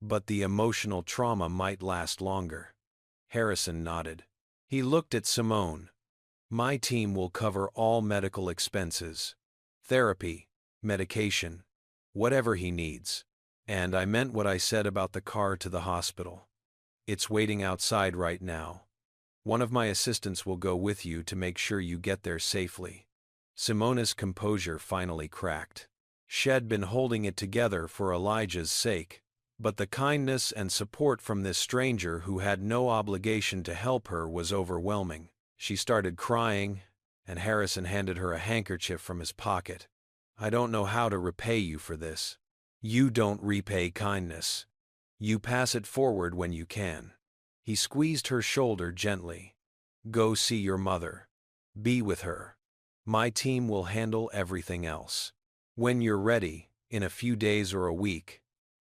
Speaker 1: but the emotional trauma might last longer." Harrison nodded. He looked at Simone. "My team will cover all medical expenses. Therapy, medication, whatever he needs. And I meant what I said about the car to the hospital. It's waiting outside right now. One of my assistants will go with you to make sure you get there safely." Simone's composure finally cracked. She'd been holding it together for Elijah's sake, but the kindness and support from this stranger who had no obligation to help her was overwhelming. She started crying, and Harrison handed her a handkerchief from his pocket. "I don't know how to repay you for this." "You don't repay kindness. You pass it forward when you can." He squeezed her shoulder gently. "Go see your mother. Be with her. My team will handle everything else. When you're ready, In a few days or a week.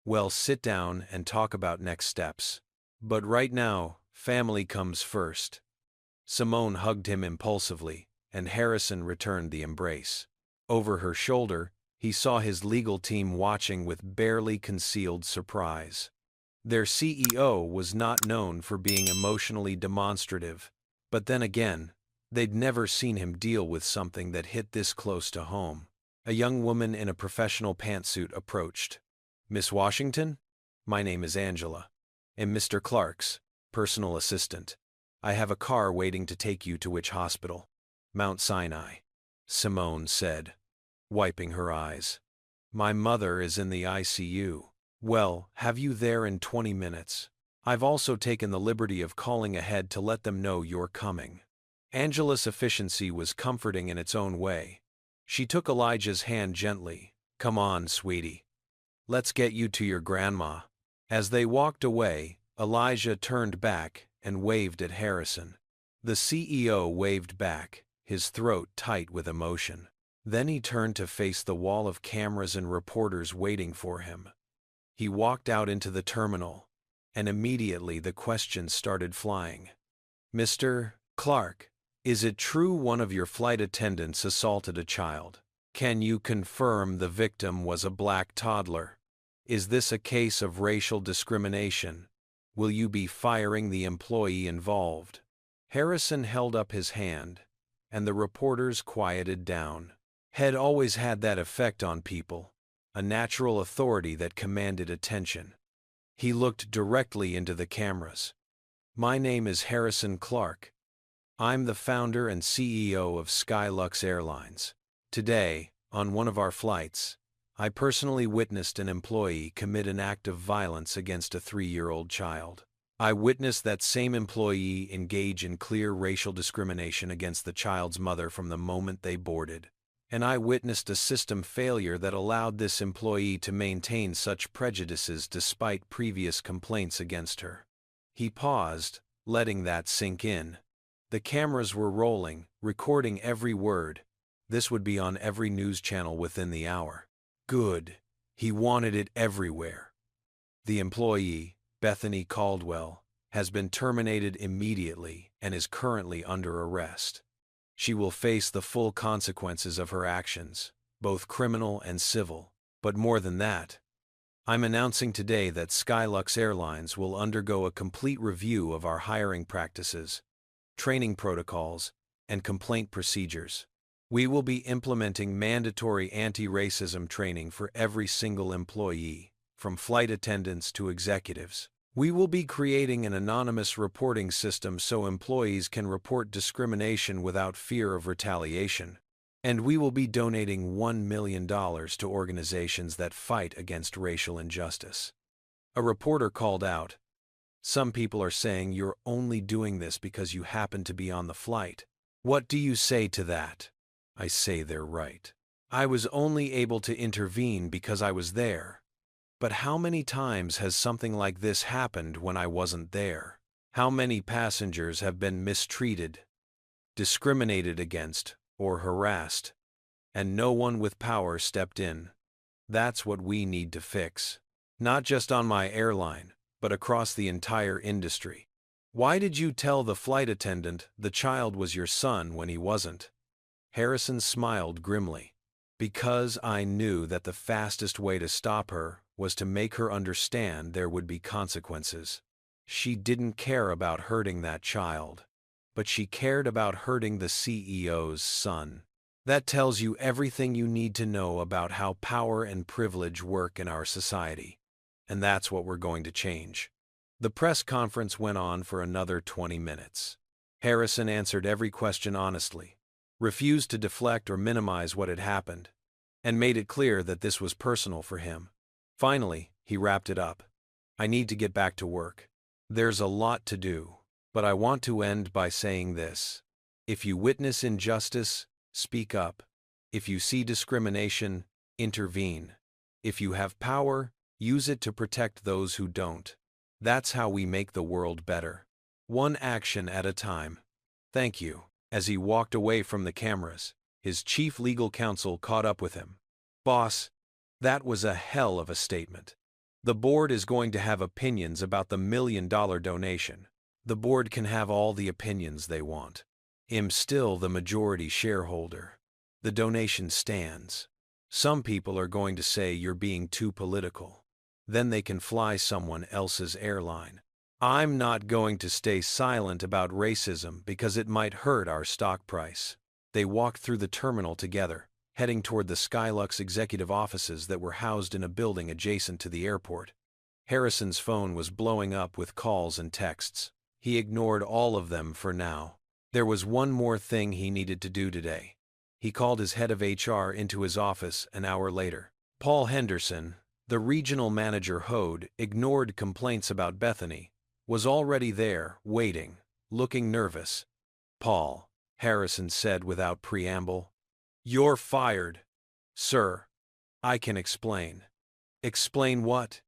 Speaker 1: Well, sit down and talk about next steps. But right now, family comes first. Simone hugged him impulsively, and Harrison returned the embrace. Over her shoulder, he saw his legal team watching with barely concealed surprise. Their CEO was not known for being emotionally demonstrative, but then again, they'd never seen him deal with something that hit this close to home. A young woman in a professional pantsuit approached. "Miss Washington? My name is Angela. I'm Mr. Clark's personal assistant. I have a car waiting to take you to which hospital?" "Mount Sinai," Simone said, wiping her eyes. "My mother is in the ICU. Well, have you there in 20 minutes. I've also taken the liberty of calling ahead to let them know you're coming." Angela's efficiency was comforting in its own way. She took Elijah's hand gently. "Come on, sweetie. Let's get you to your grandma." As they walked away, Elijah turned back and waved at Harrison. The CEO waved back, his throat tight with emotion. Then he turned to face the wall of cameras and reporters waiting for him. He walked out into the terminal, and immediately the questions started flying. "Mr. Clark, is it true one of your flight attendants assaulted a child? Can you confirm the victim was a black toddler? Is this a case of racial discrimination? Will you be firing the employee involved?" Harrison held up his hand, and the reporters quieted down. Had always had that effect on people, a natural authority that commanded attention. He looked directly into the cameras. "My name is Harrison Clark. I'm the founder and CEO of Skylux Airlines. Today, on one of our flights, I personally witnessed an employee commit an act of violence against a 3-year-old child. I witnessed that same employee engage in clear racial discrimination against the child's mother from the moment they boarded. And I witnessed a system failure that allowed this employee to maintain such prejudices despite previous complaints against her." He paused, letting that sink in. The cameras were rolling, recording every word. This would be on every news channel within the hour. Good. He wanted it everywhere. "The employee, Bethany Caldwell, has been terminated immediately and is currently under arrest. She will face the full consequences of her actions, both criminal and civil. But more than that, I'm announcing today that Skylux Airlines will undergo a complete review of our hiring practices, training protocols, and complaint procedures. We will be implementing mandatory anti-racism training for every single employee, from flight attendants to executives. We will be creating an anonymous reporting system so employees can report discrimination without fear of retaliation. And we will be donating $1 million to organizations that fight against racial injustice." A reporter called out, "Some people are saying you're only doing this because you happen to be on the flight. What do you say to that?" "I say they're right. I was only able to intervene because I was there. But how many times has something like this happened when I wasn't there? How many passengers have been mistreated, discriminated against, or harassed, and no one with power stepped in? That's what we need to fix. Not just on my airline, but across the entire industry." "Why did you tell the flight attendant the child was your son when he wasn't?" Harrison smiled grimly. "Because I knew that the fastest way to stop her was to make her understand there would be consequences. She didn't care about hurting that child, but she cared about hurting the CEO's son. That tells you everything you need to know about how power and privilege work in our society. And that's what we're going to change." The press conference went on for another 20 minutes. Harrison answered every question honestly, refused to deflect or minimize what had happened, and made it clear that this was personal for him. Finally, he wrapped it up. "I need to get back to work. There's a lot to do, but I want to end by saying this. If you witness injustice, speak up. If you see discrimination, intervene. If you have power, use it to protect those who don't. That's how we make the world better. One action at a time. Thank you." As he walked away from the cameras, his chief legal counsel caught up with him. "Boss, That was a hell of a statement. The board is going to have opinions about the $1 million donation. The board can have all the opinions they want. I'm still the majority shareholder. The donation stands. Some people are going to say you're being too political. Then they can fly someone else's airline. I'm not going to stay silent about racism because it might hurt our stock price. They walked through the terminal together, heading toward the Skylux executive offices that were housed in a building adjacent to the airport. Harrison's phone was blowing up with calls and texts. He ignored all of them for now. There was one more thing he needed to do today. He called his head of HR into his office an hour later. Paul Henderson, the regional manager Hode, ignored complaints about Bethany, was already there, waiting, looking nervous. "Paul," Harrison said without preamble. "You're fired." "Sir, I can explain." "Explain what?"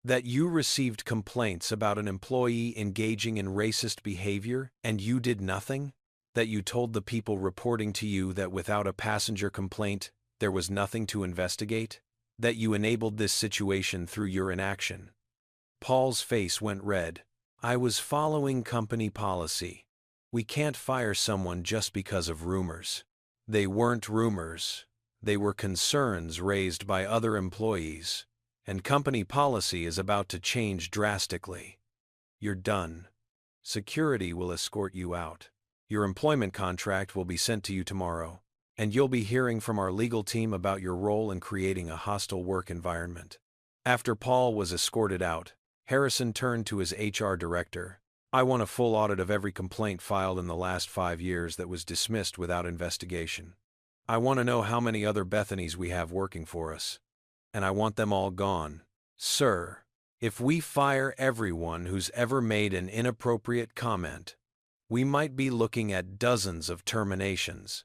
Speaker 1: "That you received complaints about an employee engaging in racist behavior and you did nothing? That you told the people reporting to you that without a passenger complaint, there was nothing to investigate? That you enabled this situation through your inaction?" Paul's face went red. "I was following company policy. We can't fire someone just because of rumors." "They weren't rumors. They were concerns raised by other employees. And company policy is about to change drastically. You're done. Security will escort you out. Your employment contract will be sent to you tomorrow, and you'll be hearing from our legal team about your role in creating a hostile work environment." After Paul was escorted out, Harrison turned to his HR director. "I want a full audit of every complaint filed in the last 5 years that was dismissed without investigation. I want to know how many other Bethanys we have working for us. And I want them all gone." "Sir, if we fire everyone who's ever made an inappropriate comment, we might be looking at dozens of terminations."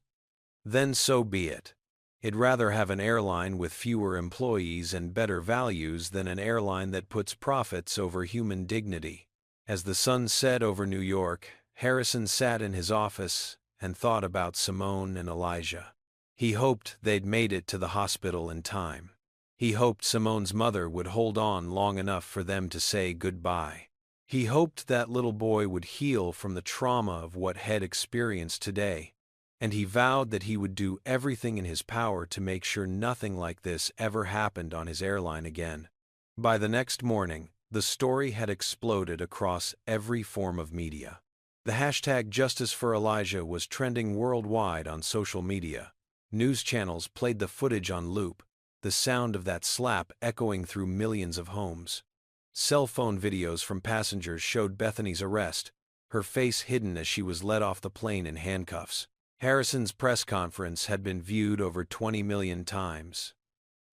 Speaker 1: "Then so be it. I'd rather have an airline with fewer employees and better values than an airline that puts profits over human dignity." As the sun set over New York, Harrison sat in his office and thought about Simone and Elijah. He hoped they'd made it to the hospital in time. He hoped Simone's mother would hold on long enough for them to say goodbye. He hoped that little boy would heal from the trauma of what Head experienced today, and he vowed that he would do everything in his power to make sure nothing like this ever happened on his airline again. By the next morning, the story had exploded across every form of media. The hashtag Justice for Elijah was trending worldwide on social media. News channels played the footage on loop, the sound of that slap echoing through millions of homes. Cell phone videos from passengers showed Bethany's arrest, her face hidden as she was led off the plane in handcuffs. Harrison's press conference had been viewed over 20 million times.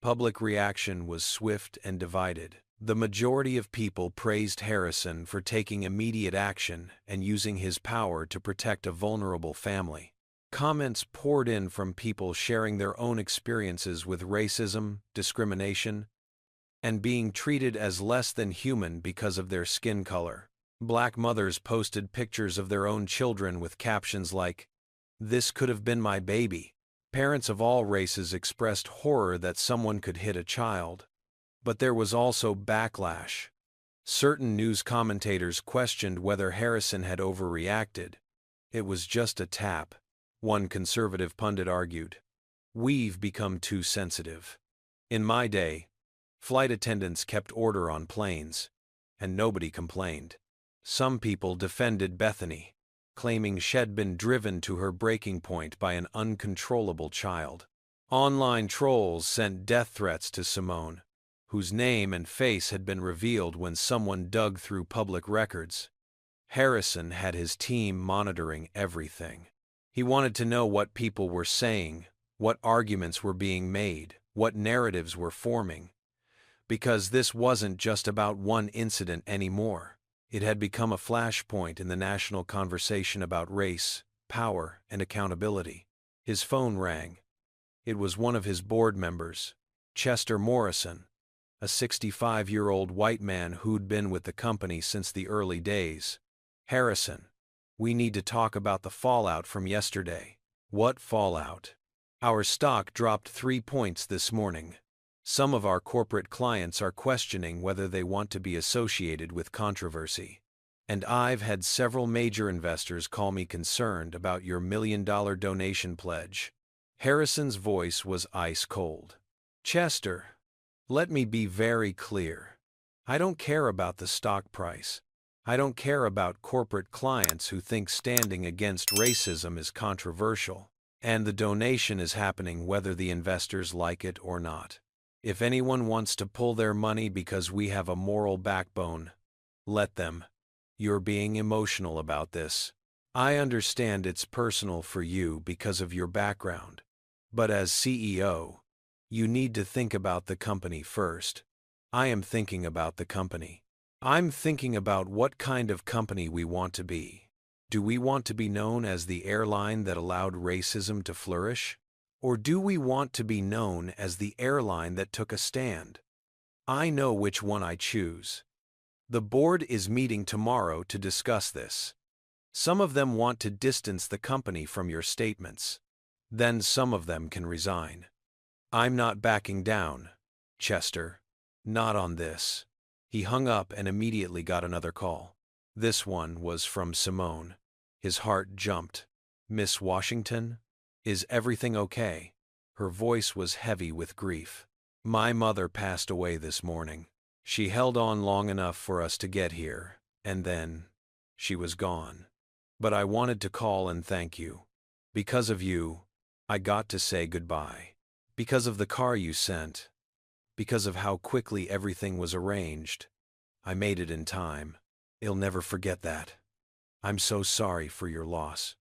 Speaker 1: Public reaction was swift and divided. The majority of people praised Harrison for taking immediate action and using his power to protect a vulnerable family. Comments poured in from people sharing their own experiences with racism, discrimination, and being treated as less than human because of their skin color. Black mothers posted pictures of their own children with captions like, "This could have been my baby." Parents of all races expressed horror that someone could hit a child. But there was also backlash. Certain news commentators questioned whether Harrison had overreacted. "It was just a tap," one conservative pundit argued. "We've become too sensitive. In my day, flight attendants kept order on planes, and nobody complained." Some people defended Bethany, claiming she'd been driven to her breaking point by an uncontrollable child. Online trolls sent death threats to Simone, whose name and face had been revealed when someone dug through public records. Harrison had his team monitoring everything. He wanted to know what people were saying, what arguments were being made, what narratives were forming. Because this wasn't just about one incident anymore. It had become a flashpoint in the national conversation about race, power, and accountability. His phone rang. It was one of his board members, Chester Morrison, a 65-year-old white man who'd been with the company since the early days. "Harrison, we need to talk about the fallout from yesterday." "What fallout?" "Our stock dropped 3 points this morning. Some of our corporate clients are questioning whether they want to be associated with controversy. And I've had several major investors call me concerned about your $1 million donation pledge. Harrison's voice was ice cold. Chester, let me be very clear. I don't care about the stock price. I don't care about corporate clients who think standing against racism is controversial. And the donation is happening whether the investors like it or not. If anyone wants to pull their money because we have a moral backbone, let them. You're being emotional about this. I understand it's personal for you because of your background. But as CEO, you need to think about the company first. I am thinking about the company. I'm thinking about what kind of company we want to be. Do we want to be known as the airline that allowed racism to flourish? Or do we want to be known as the airline that took a stand? I know which one I choose. The board is meeting tomorrow to discuss this. Some of them want to distance the company from your statements. Then some of them can resign. I'm not backing down, Chester. Not on this. He hung up and immediately got another call. This one was from Simone. His heart jumped. Miss Washington? Is everything okay? Her voice was heavy with grief. My mother passed away this morning. She held on long enough for us to get here, and then she was gone. But I wanted to call and thank you. Because of you, I got to say goodbye. Because of the car you sent. Because of how quickly everything was arranged. I made it in time. I'll never forget that. I'm so sorry for your loss.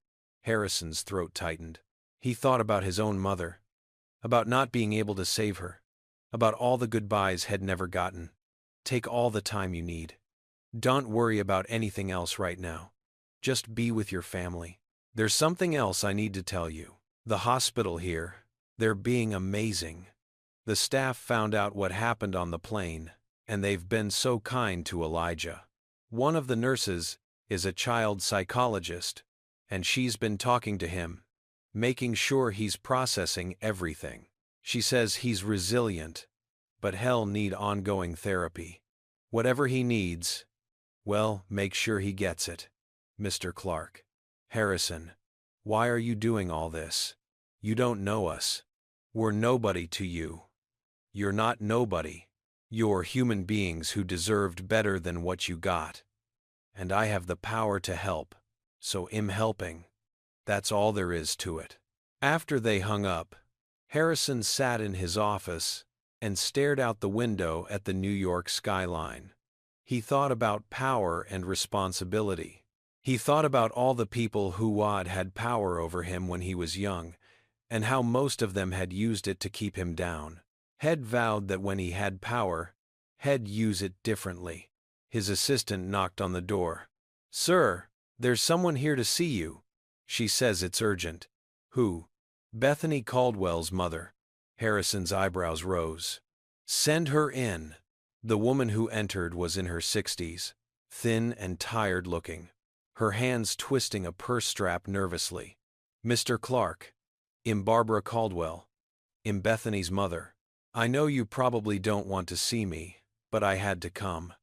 Speaker 1: Harrison's throat tightened. He thought about his own mother, about not being able to save her, about all the goodbyes he'd never gotten. Take all the time you need. Don't worry about anything else right now. Just be with your family. There's something else I need to tell you. The hospital here, they're being amazing. The staff found out what happened on the plane, and they've been so kind to Elijah. One of the nurses is a child psychologist, and she's been talking to him, making sure he's processing everything. She says he's resilient, but he'll need ongoing therapy. Whatever he needs, well, make sure he gets it. Mr. Clark. Harrison, why are you doing all this? You don't know us. We're nobody to you. You're not nobody. You're human beings who deserved better than what you got. And I have the power to help, so I'm helping. That's all there is to it. After they hung up, Harrison sat in his office and stared out the window at the New York skyline. He thought about power and responsibility. He thought about all the people who had power over him when he was young, and how most of them had used it to keep him down. He'd vowed that when he had power, he'd use it differently. His assistant knocked on the door. Sir, there's someone here to see you. She says it's urgent. Who? Bethany Caldwell's mother. Harrison's eyebrows rose. Send her in. The woman who entered was in her 60s, thin and tired looking, her hands twisting a purse strap nervously. Mr. Clark. I'm Barbara Caldwell. I'm Bethany's mother. I know you probably don't want to see me, but I had to come.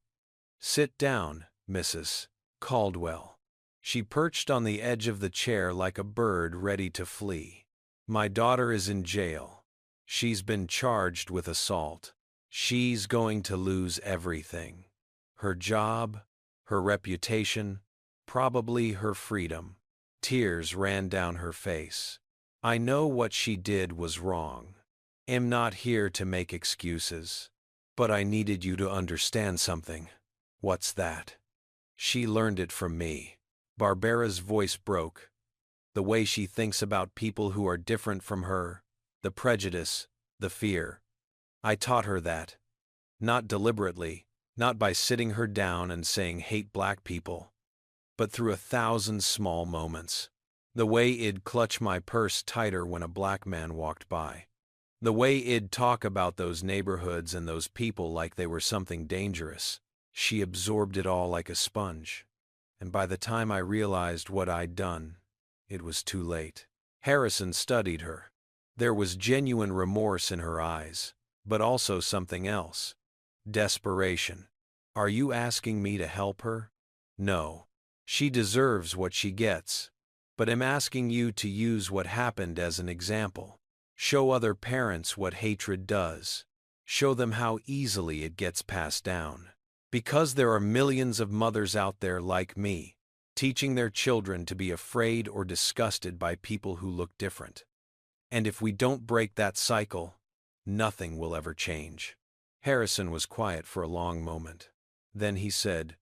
Speaker 1: Sit down, Mrs. Caldwell. She perched on the edge of the chair like a bird ready to flee. My daughter is in jail. She's been charged with assault. She's going to lose everything. Her job, her reputation, probably her freedom. Tears ran down her face. I know what she did was wrong. I'm not here to make excuses. But I needed you to understand something. What's that? She learned it from me. Barbara's voice broke. The way she thinks about people who are different from her, the prejudice, the fear. I taught her that. Not deliberately, not by sitting her down and saying hate black people, but through 1,000 small moments. The way I'd clutch my purse tighter when a black man walked by. The way I'd talk about those neighborhoods and those people like they were something dangerous. She absorbed it all like a sponge. And by the time I realized what I'd done, it was too late. Harrison studied her. There was genuine remorse in her eyes. but also something else. Desperation. Are you asking me to help her? No. She deserves what she gets. But I'm asking you to use what happened as an example. Show other parents what hatred does. Show them how easily it gets passed down. Because there are millions of mothers out there like me, teaching their children to be afraid or disgusted by people who look different. And if we don't break that cycle, nothing will ever change. Harrison was quiet for a long moment. Then he said,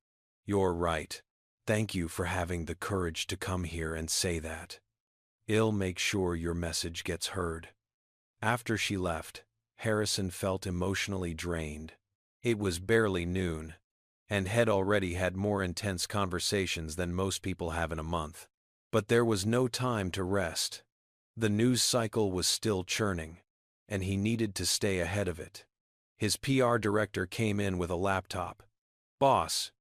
Speaker 1: "You're right. Thank you for having the courage to come here and say that. I'll make sure your message gets heard." After she left, Harrison felt emotionally drained. It was barely noon, and had already had more intense conversations than most people have in a month. But there was no time to rest. The news cycle was still churning, and he needed to stay ahead of it. His PR director came in with a laptop. "Boss,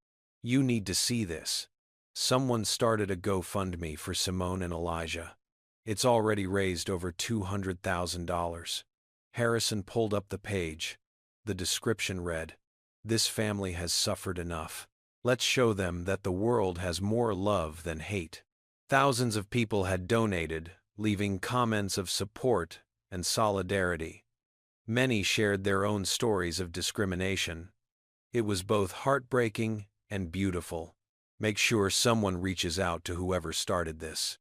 Speaker 1: you need to see this. Someone started a GoFundMe for Simone and Elijah. It's already raised over $200,000. Harrison pulled up the page. The description read, "This family has suffered enough. Let's show them that the world has more love than hate." Thousands of people had donated, leaving comments of support and solidarity. Many shared their own stories of discrimination. It was both heartbreaking and beautiful. "Make sure someone reaches out to whoever started this,"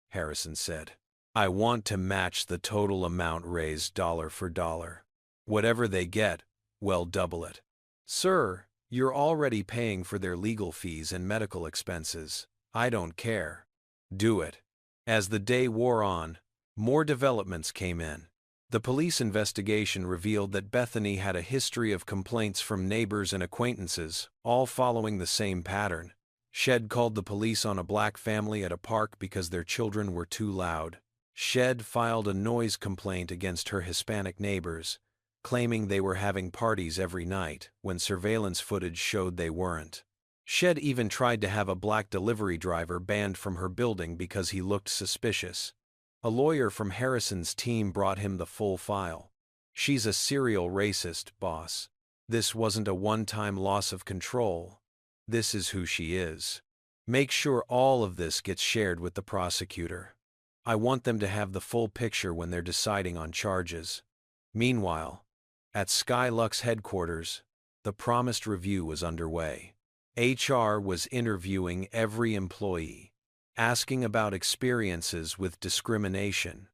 Speaker 1: Harrison said. "I want to match the total amount raised dollar for dollar. Whatever they get, well, double it." "Sir, you're already paying for their legal fees and medical expenses. I don't care." "Do it." As the day wore on, more developments came in. The police investigation revealed that Bethany had a history of complaints from neighbors and acquaintances, all following the same pattern. Shed called the police on a black family at a park because their children were too loud. Shed filed a noise complaint against her Hispanic neighbors, claiming they were having parties every night when surveillance footage showed they weren't. Shed even tried to have a black delivery driver banned from her building because he looked suspicious. A lawyer from Harrison's team brought him the full file. "She's a serial racist, boss. This wasn't a one-time loss of control. This is who she is. Make sure all of this gets shared with the prosecutor. I want them to have the full picture when they're deciding on charges." Meanwhile, at Skylux headquarters, the promised review was underway. HR was interviewing every employee, asking about experiences with discrimination,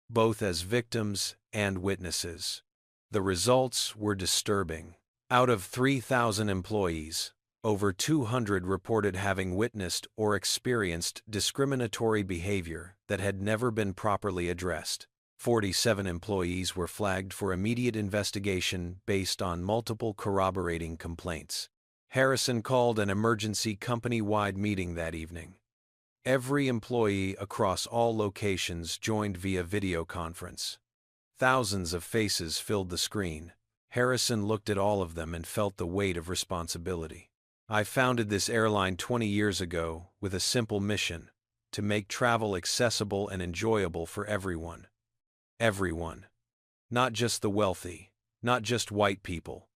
Speaker 1: both as victims and witnesses. The results were disturbing. Out of 3,000 employees, over 200 reported having witnessed or experienced discriminatory behavior that had never been properly addressed. 47 employees were flagged for immediate investigation based on multiple corroborating complaints. Harrison called an emergency company-wide meeting that evening. Every employee across all locations joined via video conference. Thousands of faces filled the screen. Harrison looked at all of them and felt the weight of responsibility. "I founded this airline 20 years ago with a simple mission: to make travel accessible and enjoyable for everyone. Everyone. Not just the wealthy, not just white people.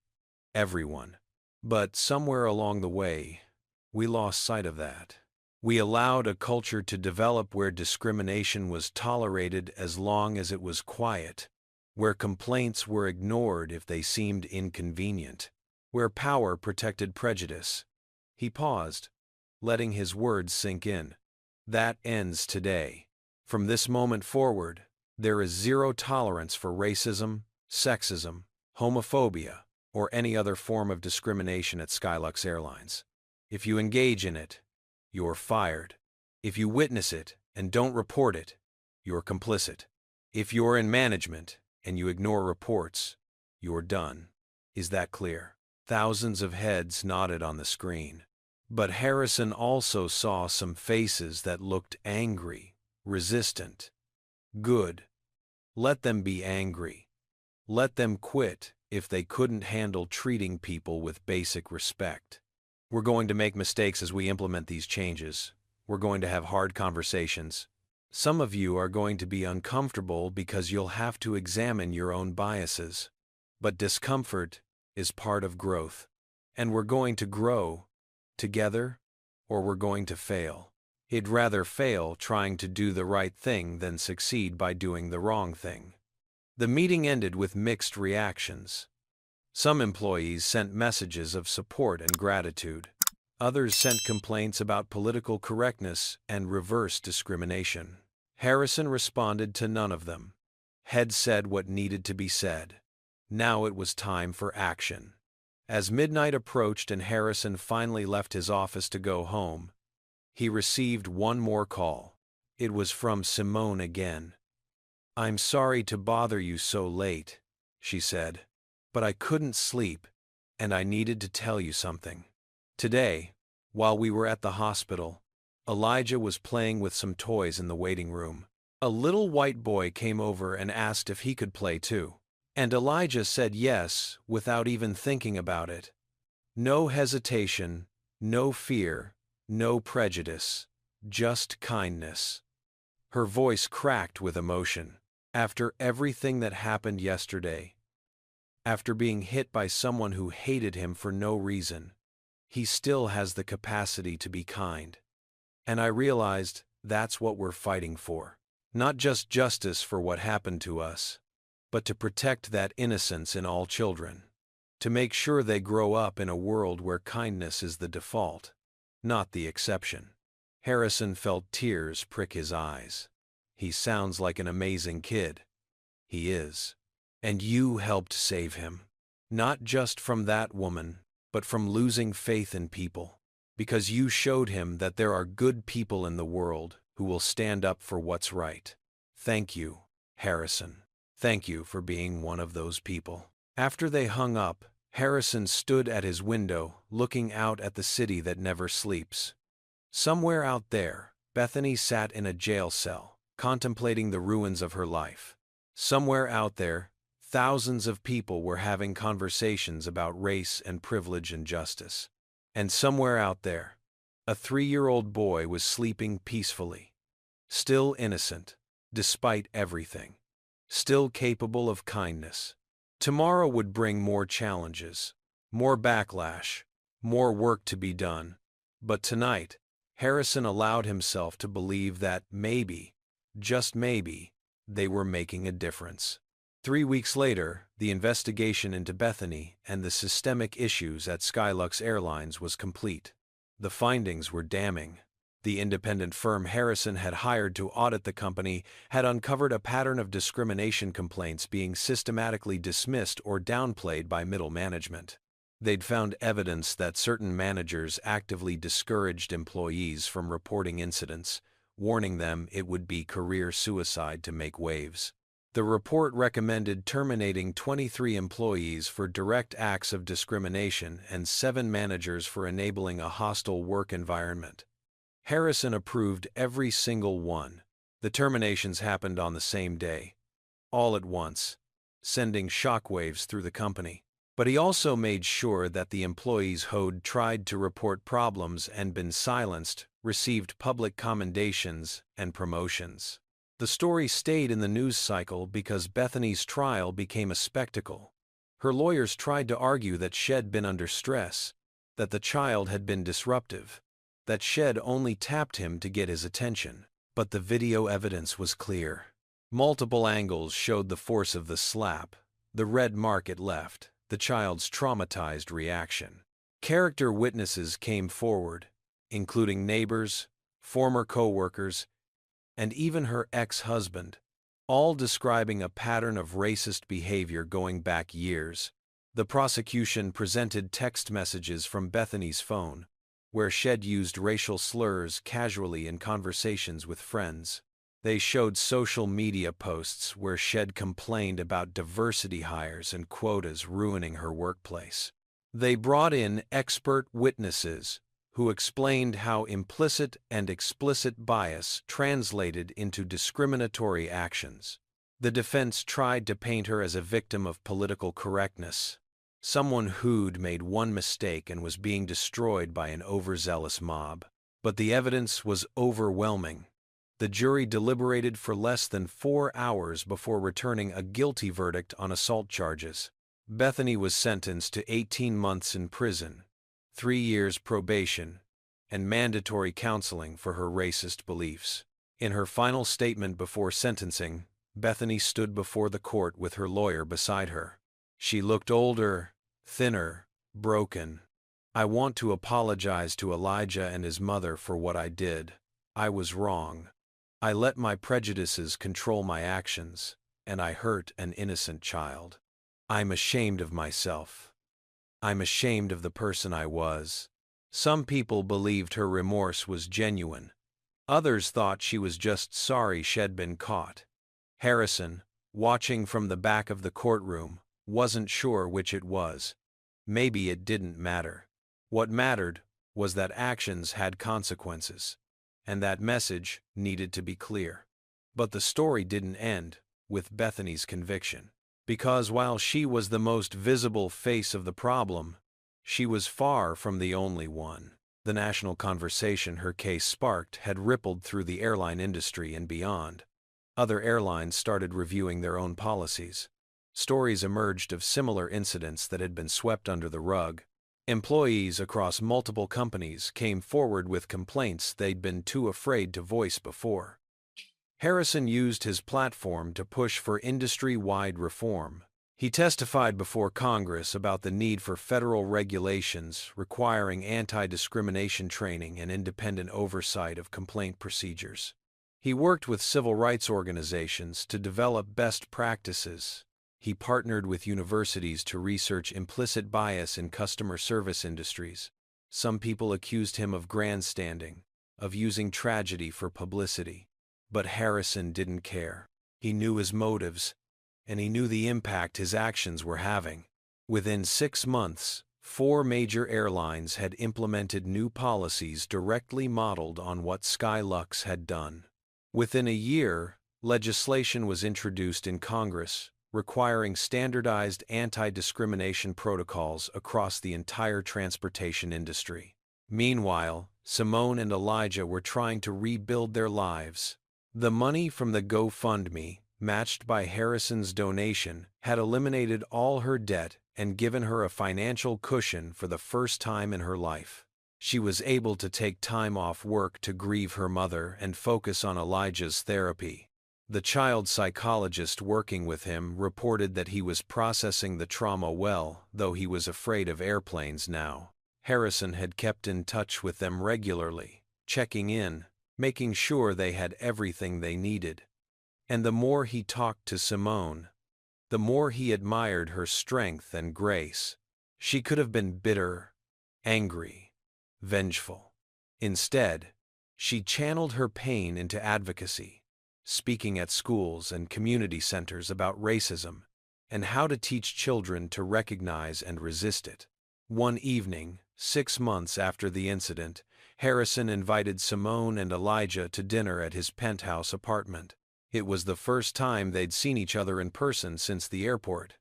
Speaker 1: Everyone. But somewhere along the way, we lost sight of that. We allowed a culture to develop where discrimination was tolerated as long as it was quiet, where complaints were ignored if they seemed inconvenient, where power protected prejudice." He paused, letting his words sink in. "That ends today. From this moment forward, there is zero tolerance for racism, sexism, homophobia, or any other form of discrimination at Skylux Airlines. If you engage in it, you're fired. If you witness it and don't report it, you're complicit. If you're in management and you ignore reports, you're done. Is that clear?" Thousands of heads nodded on the screen. But Harrison also saw some faces that looked angry, resistant. Good. Let them be angry. Let them quit if they couldn't handle treating people with basic respect. "We're going to make mistakes as we implement these changes. We're going to have hard conversations. Some of you are going to be uncomfortable because you'll have to examine your own biases. But discomfort is part of growth. And we're going to grow together, or we're going to fail. He'd rather fail trying to do the right thing than succeed by doing the wrong thing. The meeting ended with mixed reactions. Some employees sent messages of support and gratitude. Others sent complaints about political correctness and reverse discrimination. Harrison responded to none of them. Head said what needed to be said. Now it was time for action. As midnight approached and Harrison finally left his office to go home, he received one more call. It was from Simone again. "I'm sorry to bother you so late," she said, "but I couldn't sleep, and I needed to tell you something. Today, while we were at the hospital, Elijah was playing with some toys in the waiting room. A little white boy came over and asked if he could play too. And Elijah said yes without even thinking about it. No hesitation, no fear, no prejudice, just kindness." Her voice cracked with emotion. After everything that happened yesterday, after being hit by someone who hated him for no reason, he still has the capacity to be kind. And I realized that's what we're fighting for. Not just justice for what happened to us, but to protect that innocence in all children. To make sure they grow up in a world where kindness is the default, not the exception. Harrison felt tears prick his eyes. He sounds like an amazing kid. He is. And you helped save him. Not just from that woman, but from losing faith in people. Because you showed him that there are good people in the world who will stand up for what's right. Thank you, Harrison. Thank you for being one of those people. After they hung up, Harrison stood at his window, looking out at the city that never sleeps. Somewhere out there, Bethany sat in a jail cell, contemplating the ruins of her life. Somewhere out there, thousands of people were having conversations about race and privilege and justice. And somewhere out there, a 3-year-old boy was sleeping peacefully. Still innocent, despite everything. Still capable of kindness. Tomorrow would bring more challenges, more backlash, more work to be done. But tonight, Harrison allowed himself to believe that maybe, just maybe, they were making a difference. 3 weeks later, the investigation into Bethany and the systemic issues at Skylux Airlines was complete. The findings were damning. The independent firm Harrison had hired to audit the company had uncovered a pattern of discrimination complaints being systematically dismissed or downplayed by middle management. They'd found evidence that certain managers actively discouraged employees from reporting incidents, warning them it would be career suicide to make waves. The report recommended terminating 23 employees for direct acts of discrimination and 7 managers for enabling a hostile work environment. Harrison approved every single one. The terminations happened on the same day, all at once, sending shockwaves through the company. But he also made sure that the employees who'd tried to report problems and been silenced received public commendations and promotions. The story stayed in the news cycle because Bethany's trial became a spectacle. Her lawyers tried to argue that she'd been under stress, that the child had been disruptive, that she'd only tapped him to get his attention. But the video evidence was clear. Multiple angles showed the force of the slap, the red mark it left, the child's traumatized reaction. Character witnesses came forward, including neighbors, former co-workers, and even her ex-husband, all describing a pattern of racist behavior going back years. The prosecution presented text messages from Bethany's phone, where she'd used racial slurs casually in conversations with friends. They showed social media posts where she'd complained about diversity hires and quotas ruining her workplace. They brought in expert witnesses who explained how implicit and explicit bias translated into discriminatory actions. The defense tried to paint her as a victim of political correctness, someone who'd made one mistake and was being destroyed by an overzealous mob. But the evidence was overwhelming. The jury deliberated for less than 4 hours before returning a guilty verdict on assault charges. Bethany was sentenced to 18 months in prison, 3 years probation, and mandatory counseling for her racist beliefs. In her final statement before sentencing, Bethany stood before the court with her lawyer beside her. She looked older, thinner, broken. "I want to apologize to Elijah and his mother for what I did. I was wrong. I let my prejudices control my actions, and I hurt an innocent child. I'm ashamed of myself. I'm ashamed of the person I was." Some people believed her remorse was genuine. Others thought she was just sorry she'd been caught. Harrison, watching from the back of the courtroom, wasn't sure which it was. Maybe it didn't matter. What mattered was that actions had consequences, and that message needed to be clear. But the story didn't end with Bethany's conviction. Because while she was the most visible face of the problem, she was far from the only one. The national conversation her case sparked had rippled through the airline industry and beyond. Other airlines started reviewing their own policies. Stories emerged of similar incidents that had been swept under the rug. Employees across multiple companies came forward with complaints they'd been too afraid to voice before. Harrison used his platform to push for industry-wide reform. He testified before Congress about the need for federal regulations requiring anti-discrimination training and independent oversight of complaint procedures. He worked with civil rights organizations to develop best practices. He partnered with universities to research implicit bias in customer service industries. Some people accused him of grandstanding, of using tragedy for publicity. But Harrison didn't care. He knew his motives, and he knew the impact his actions were having. Within 6 months, 4 major airlines had implemented new policies directly modeled on what Skylux had done. Within a year, legislation was introduced in Congress, requiring standardized anti-discrimination protocols across the entire transportation industry. Meanwhile, Simone and Elijah were trying to rebuild their lives. The money from the GoFundMe, matched by Harrison's donation, had eliminated all her debt and given her a financial cushion for the first time in her life. She was able to take time off work to grieve her mother and focus on Elijah's therapy. The child psychologist working with him reported that he was processing the trauma well, though he was afraid of airplanes now. Harrison had kept in touch with them regularly, checking in, making sure they had everything they needed. And the more he talked to Simone, the more he admired her strength and grace. She could have been bitter, angry, vengeful. Instead, she channeled her pain into advocacy, speaking at schools and community centers about racism and how to teach children to recognize and resist it. One evening, 6 months after the incident, Harrison invited Simone and Elijah to dinner at his penthouse apartment. It was the first time they'd seen each other in person since the airport,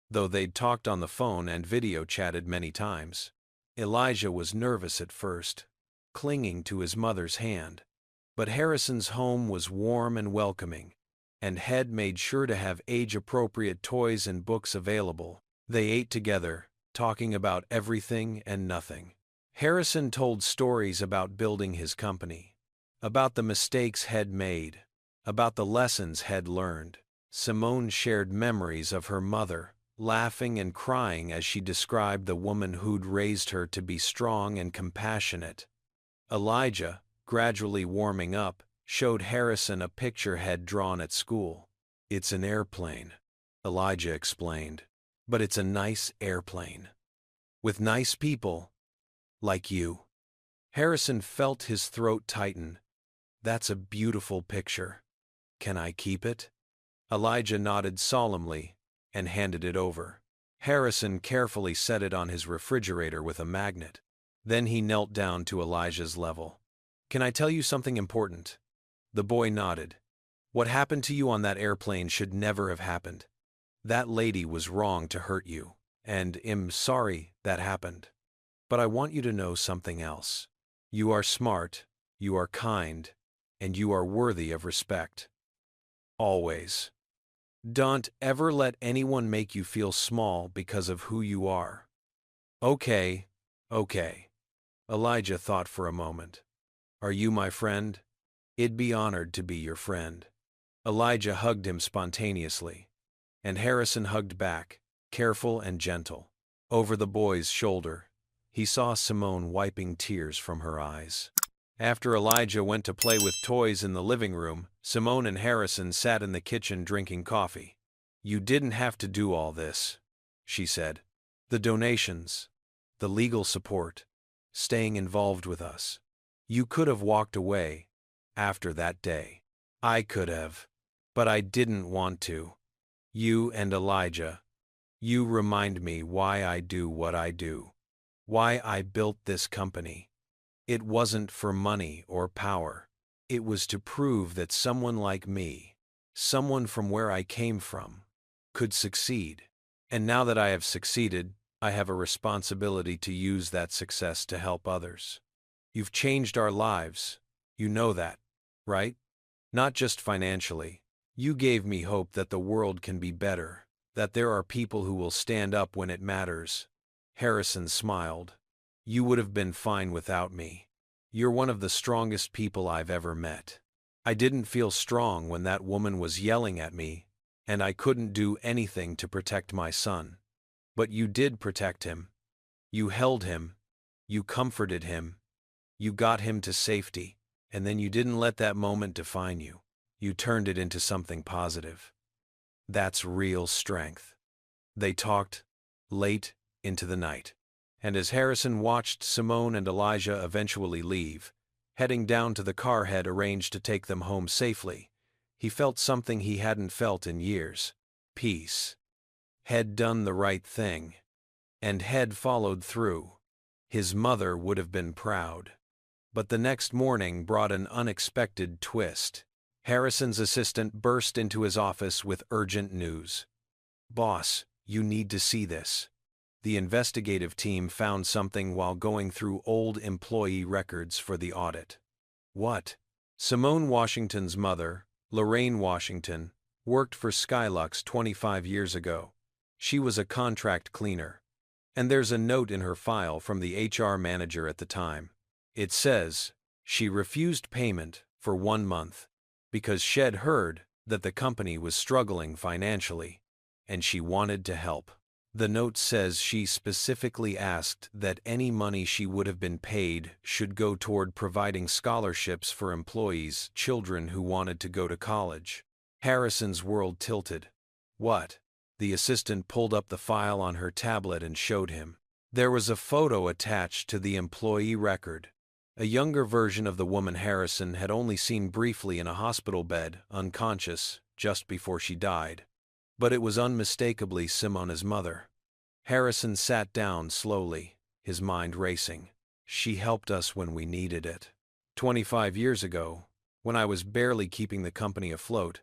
Speaker 1: though they'd talked on the phone and video chatted many times. Elijah was nervous at first, clinging to his mother's hand. But Harrison's home was warm and welcoming, and Head made sure to have age-appropriate toys and books available. They ate together, talking about everything and nothing. Harrison told stories about building his company, about the mistakes Head made, about the lessons Head learned. Simone shared memories of her mother, laughing and crying as she described the woman who'd raised her to be strong and compassionate. Elijah, gradually warming up, showed Harrison a picture Head drawn at school. "It's an airplane," Elijah explained. "But it's a nice airplane. With nice people. Like you." Harrison felt his throat tighten. "That's a beautiful picture. Can I keep it?" Elijah nodded solemnly and handed it over. Harrison carefully set it on his refrigerator with a magnet. Then he knelt down to Elijah's level. "Can I tell you something important?" The boy nodded. "What happened to you on that airplane should never have happened. That lady was wrong to hurt you, and I'm sorry that happened. But I want you to know something else. You are smart, you are kind, and you are worthy of respect. Always." Don't ever let anyone make you feel small because of who you are. Okay, okay. Elijah thought for a moment. Are you my friend? I'd be honored to be your friend. Elijah hugged him spontaneously, and Harrison hugged back, careful and gentle. Over the boy's shoulder, he saw Simone wiping tears from her eyes. After Elijah went to play with toys in the living room, Simone and Harrison sat in the kitchen drinking coffee. You didn't have to do all this, she said. The donations, the legal support, staying involved with us. You could have walked away after that day. I could have, but I didn't want to. You and Elijah, you remind me why I do what I do, why I built this company. It wasn't for money or power. It was to prove that someone like me, someone from where I came from, could succeed. And now that I have succeeded, I have a responsibility to use that success to help others. You've changed our lives. You know that, right? Not just financially. You gave me hope that the world can be better, that there are people who will stand up when it matters. Harrison smiled. You would have been fine without me. You're one of the strongest people I've ever met. I didn't feel strong when that woman was yelling at me, and I couldn't do anything to protect my son. But you did protect him. You held him. You comforted him. You got him to safety, and then you didn't let that moment define you. You turned it into something positive. That's real strength. They talked late into the night, and as Harrison watched Simone and Elijah eventually leave, heading down to the car Head arranged to take them home safely, he felt something he hadn't felt in years: peace. Head done the right thing, and Head followed through. His mother would have been proud. But the next morning brought an unexpected twist. Harrison's assistant burst into his office with urgent news. Boss, you need to see this. The investigative team found something while going through old employee records for the audit. What? Simone Washington's mother, Lorraine Washington, worked for Skylux 25 years ago. She was a contract cleaner. And there's a note in her file from the HR manager at the time. It says she refused payment for 1 month because she'd heard that the company was struggling financially, and she wanted to help. The note says she specifically asked that any money she would have been paid should go toward providing scholarships for employees' children who wanted to go to college. Harrison's world tilted. What? The assistant pulled up the file on her tablet and showed him. There was a photo attached to the employee record. A younger version of the woman Harrison had only seen briefly in a hospital bed, unconscious, just before she died. But it was unmistakably Simona's mother. Harrison sat down slowly, his mind racing. She helped us when we needed it. 25 years ago, when I was barely keeping the company afloat,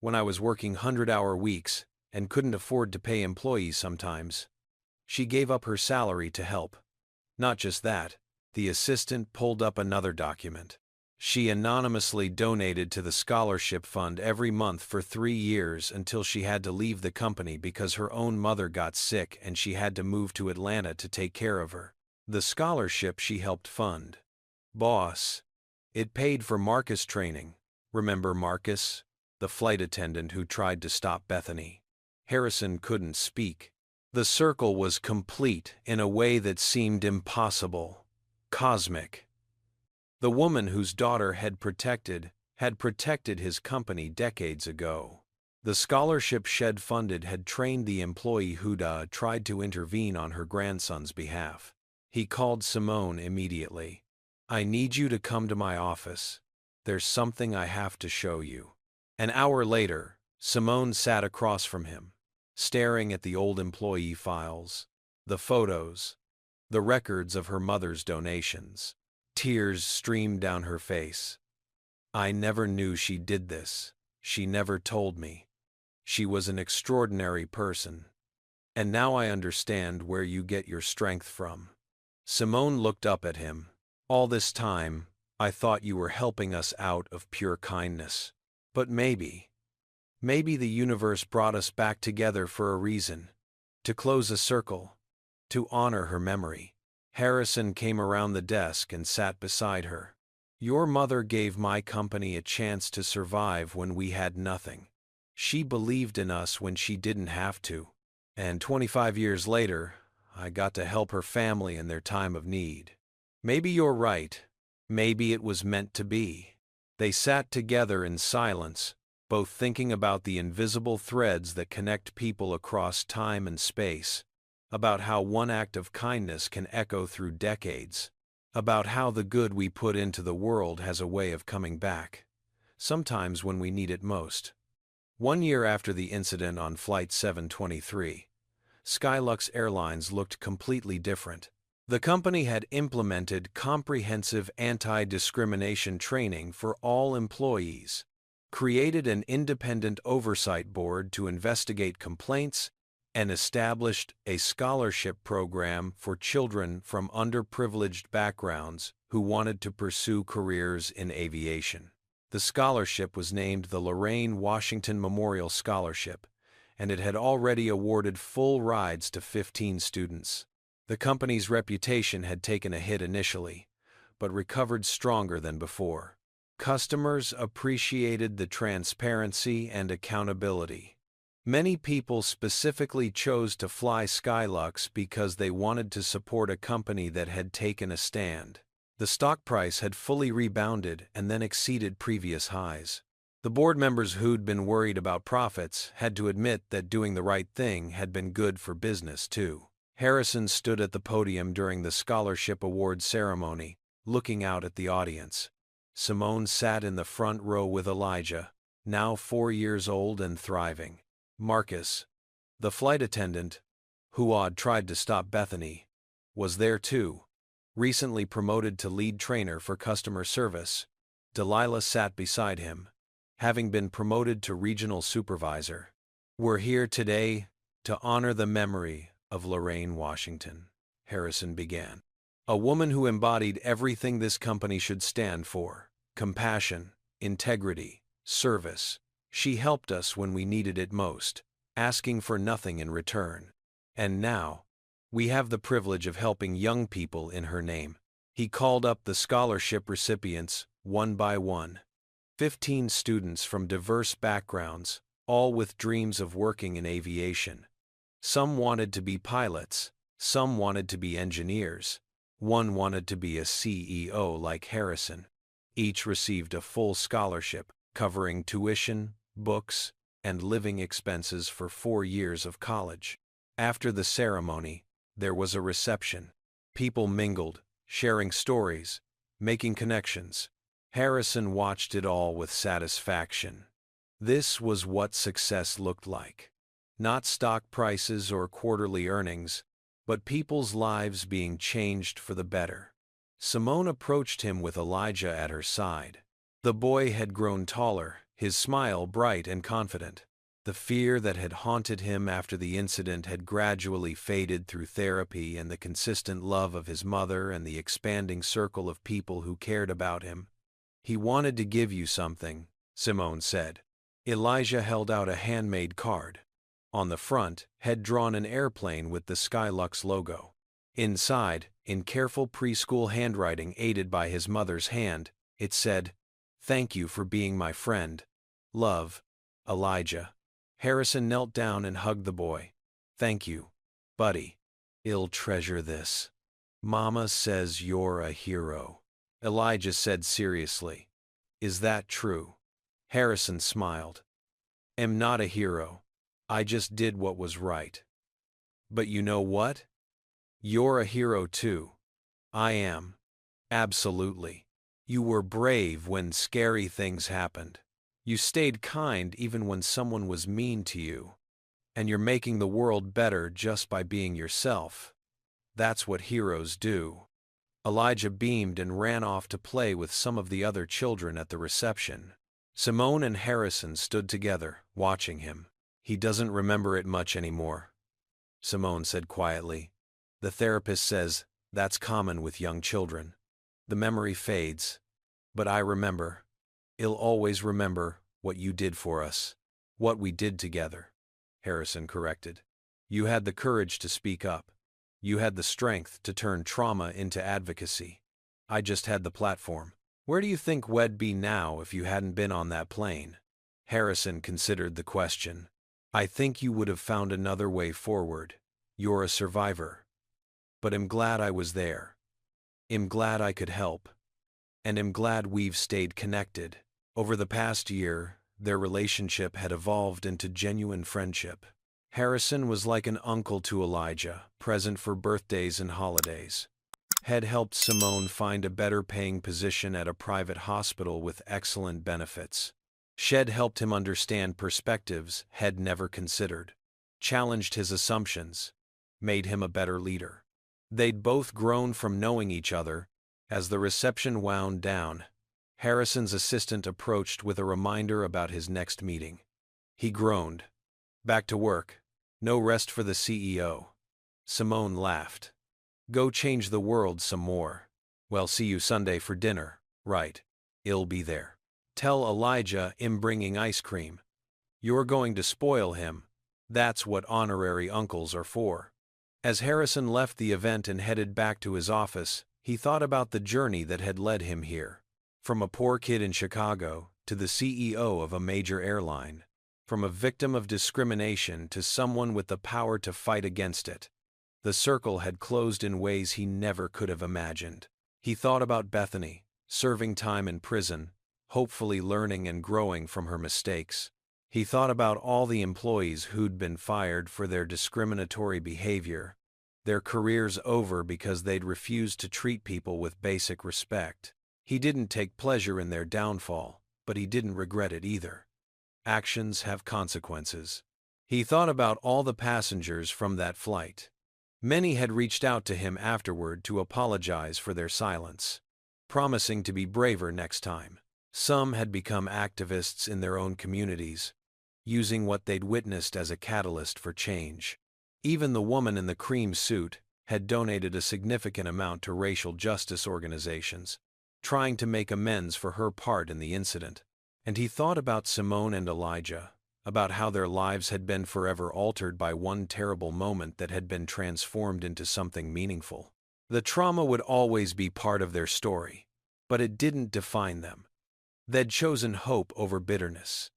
Speaker 1: when I was working 100-hour weeks and couldn't afford to pay employees sometimes, she gave up her salary to help. Not just that. The assistant pulled up another document. She anonymously donated to the scholarship fund every month for 3 years until she had to leave the company because her own mother got sick and she had to move to Atlanta to take care of her. The scholarship she helped fund. Boss. It paid for Marcus' training. Remember Marcus, the flight attendant who tried to stop Bethany? Harrison couldn't speak. The circle was complete in a way that seemed impossible. Cosmic. The woman whose daughter had protected his company decades ago. The scholarship she'd funded had trained the employee who'd tried to intervene on her grandson's behalf. He called Simone immediately. I need you to come to my office. There's something I have to show you. An hour later, Simone sat across from him, staring at the old employee files, the photos, the records of her mother's donations. Tears streamed down her face. I never knew she did this. She never told me. She was an extraordinary person. And now I understand where you get your strength from. Simone looked up at him. All this time, I thought you were helping us out of pure kindness. But maybe Maybe the universe brought us back together for a reason. To close a circle. To honor her memory. Harrison came around the desk and sat beside her. Your mother gave my company a chance to survive when we had nothing. She believed in us when she didn't have to. And 25 years later, I got to help her family in their time of need. Maybe you're right. Maybe it was meant to be. They sat together in silence, both thinking about the invisible threads that connect people across time and space, about how one act of kindness can echo through decades, about how the good we put into the world has a way of coming back, sometimes when we need it most. 1 year after the incident on Flight 723, Skylux Airlines looked completely different. The company had implemented comprehensive anti-discrimination training for all employees, created an independent oversight board to investigate complaints, and established a scholarship program for children from underprivileged backgrounds who wanted to pursue careers in aviation. The scholarship was named the Lorraine Washington Memorial Scholarship, and it had already awarded full rides to 15 students. The company's reputation had taken a hit initially, but recovered stronger than before. Customers appreciated the transparency and accountability. Many people specifically chose to fly Skylux because they wanted to support a company that had taken a stand. The stock price had fully rebounded and then exceeded previous highs. The board members who'd been worried about profits had to admit that doing the right thing had been good for business too. Harrison stood at the podium during the scholarship award ceremony, looking out at the audience. Simone sat in the front row with Elijah, now 4 years old and thriving. Marcus, the flight attendant, who had tried to stop Bethany, was there too, recently promoted to lead trainer for customer service. Delilah sat beside him, having been promoted to regional supervisor. We're here today to honor the memory of Lorraine Washington, Harrison began. A woman who embodied everything this company should stand for: compassion, integrity, service. She helped us when we needed it most, asking for nothing in return. And now, we have the privilege of helping young people in her name. He called up the scholarship recipients, one by one. 15 students from diverse backgrounds, all with dreams of working in aviation. Some wanted to be pilots, some wanted to be engineers, one wanted to be a CEO like Harrison. Each received a full scholarship, covering tuition, books, and living expenses for 4 years of college. After the ceremony, there was a reception. People mingled, sharing stories, making connections. Harrison watched it all with satisfaction. This was what success looked like. Not stock prices or quarterly earnings, but people's lives being changed for the better. Simone approached him with Elijah at her side. The boy had grown taller, his smile bright and confident. The fear that had haunted him after the incident had gradually faded through therapy and the consistent love of his mother and the expanding circle of people who cared about him. He wanted to give you something, Simone said. Elijah held out a handmade card. On the front, had drawn an airplane with the Skylux logo. Inside, in careful preschool handwriting aided by his mother's hand, it said, "Thank you for being my friend. Love, Elijah." Harrison knelt down and hugged the boy. "Thank you, buddy. I'll treasure this. Mama says you're a hero." Elijah said seriously, "Is that true?" Harrison smiled. "Am not a hero. I just did what was right. But you know what? You're a hero too." "I am. Absolutely. You were brave when scary things happened. You stayed kind even when someone was mean to you. And you're making the world better just by being yourself. That's what heroes do." Elijah beamed and ran off to play with some of the other children at the reception. Simone and Harrison stood together, watching him. "He doesn't remember it much anymore," Simone said quietly. "The therapist says that's common with young children. The memory fades. But I remember. I'll always remember what you did for us. What we did together, Harrison corrected. You had the courage to speak up. You had the strength to turn trauma into advocacy. I just had the platform. Where do you think we'd be now if you hadn't been on that plane? Harrison considered the question. I think you would have found another way forward. You're a survivor. But I'm glad I was there. I'm glad I could help. And I'm glad we've stayed connected. Over the past year, their relationship had evolved into genuine friendship. Harrison was like an uncle to Elijah, present for birthdays and holidays. Had helped Simone find a better-paying position at a private hospital with excellent benefits. Shed helped him understand perspectives Head never considered, challenged his assumptions, made him a better leader. They'd both grown from knowing each other. As the reception wound down, Harrison's assistant approached with a reminder about his next meeting. He groaned. Back to work. No rest for the CEO. Simone laughed. Go change the world some more. Well, see you Sunday for dinner, right? I'll be there. Tell Elijah I'm bringing ice cream. You're going to spoil him. That's what honorary uncles are for. As Harrison left the event and headed back to his office, he thought about the journey that had led him here. From a poor kid in Chicago to the CEO of a major airline. From a victim of discrimination to someone with the power to fight against it. The circle had closed in ways he never could have imagined. He thought about Bethany, serving time in prison, hopefully learning and growing from her mistakes. He thought about all the employees who'd been fired for their discriminatory behavior, their careers over because they'd refused to treat people with basic respect. He didn't take pleasure in their downfall, but he didn't regret it either. Actions have consequences. He thought about all the passengers from that flight. Many had reached out to him afterward to apologize for their silence, promising to be braver next time. Some had become activists in their own communities, using what they'd witnessed as a catalyst for change. Even the woman in the cream suit had donated a significant amount to racial justice organizations, trying to make amends for her part in the incident. And he thought about Simone and Elijah, about how their lives had been forever altered by one terrible moment that had been transformed into something meaningful. The trauma would always be part of their story, but it didn't define them. They'd chosen hope over bitterness,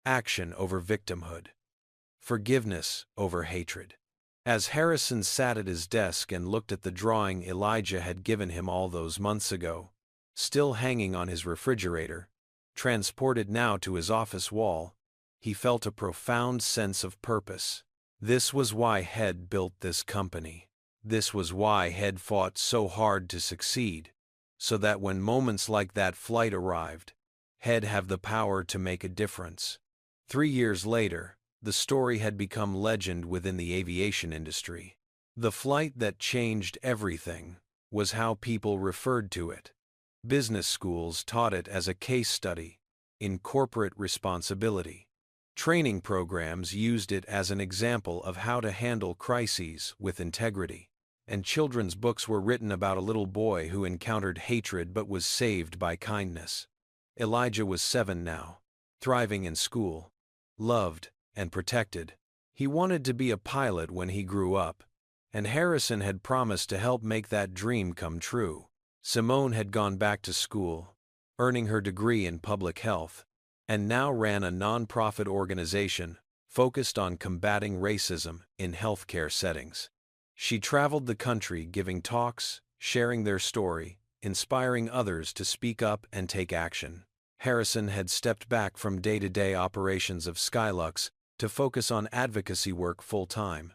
Speaker 1: action over victimhood, forgiveness over hatred. As Harrison sat at his desk and looked at the drawing Elijah had given him all those months ago, still hanging on his refrigerator, transported now to his office wall, he felt a profound sense of purpose. This was why Head built this company. This was why Head fought so hard to succeed, so that when moments like that flight arrived, Head have the power to make a difference. 3 years later, the story had become legend within the aviation industry. The flight that changed everything was how people referred to it. Business schools taught it as a case study in corporate responsibility. Training programs used it as an example of how to handle crises with integrity. And children's books were written about a little boy who encountered hatred but was saved by kindness. Elijah was 7 now, thriving in school, loved and protected. He wanted to be a pilot when he grew up, and Harrison had promised to help make that dream come true. Simone had gone back to school, earning her degree in public health, and now ran a non-profit organization focused on combating racism in healthcare settings. She traveled the country giving talks, sharing their story, inspiring others to speak up and take action. Harrison had stepped back from day-to-day operations of Skylux to focus on advocacy work full-time.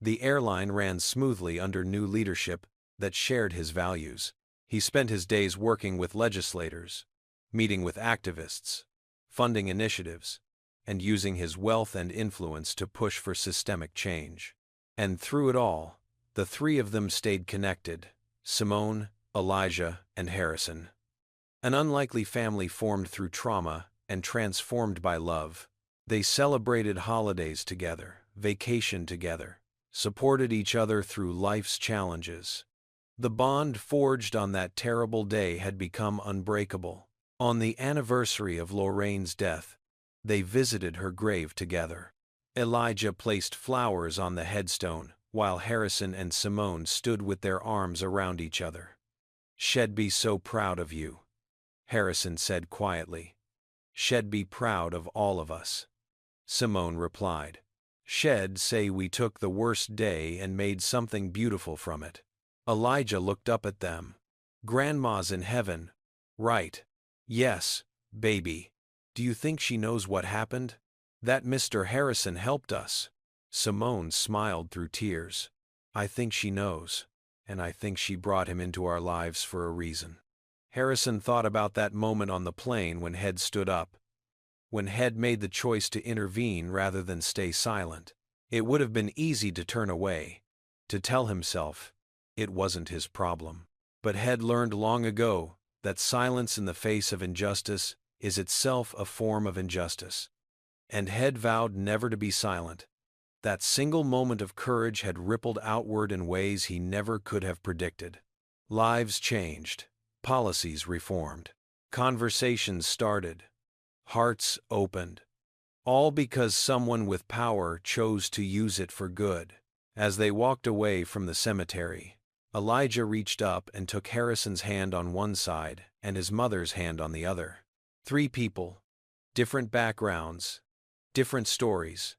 Speaker 1: The airline ran smoothly under new leadership that shared his values. He spent his days working with legislators, meeting with activists, funding initiatives, and using his wealth and influence to push for systemic change. And through it all, the 3 of them stayed connected: Simone, Elijah, and Harrison. An unlikely family formed through trauma and transformed by love. They celebrated holidays together, vacationed together, supported each other through life's challenges. The bond forged on that terrible day had become unbreakable. On the anniversary of Lorraine's death, They visited her grave together. Elijah placed flowers on the headstone, while Harrison and Simone stood with their arms around each other. "She'd be so proud of you," Harrison said quietly. "She'd be proud of all of us." Simone replied. "She'd say we took the worst day and made something beautiful from it." Elijah looked up at them. "Grandma's in heaven, right?" "Yes, baby. Do you think she knows what happened? That Mr. Harrison helped us." Simone smiled through tears. "I think she knows, and I think she brought him into our lives for a reason." Harrison thought about that moment on the plane when Head stood up, when Head made the choice to intervene rather than stay silent. It would have been easy to turn away, to tell himself it wasn't his problem. But Head learned long ago that silence in the face of injustice is itself a form of injustice. And Head vowed never to be silent. That single moment of courage had rippled outward in ways he never could have predicted. Lives changed, policies reformed, conversations started, hearts opened. All because someone with power chose to use it for good. As they walked away from the cemetery, Elijah reached up and took Harrison's hand on one side and his mother's hand on the other. Three people, different backgrounds, different stories,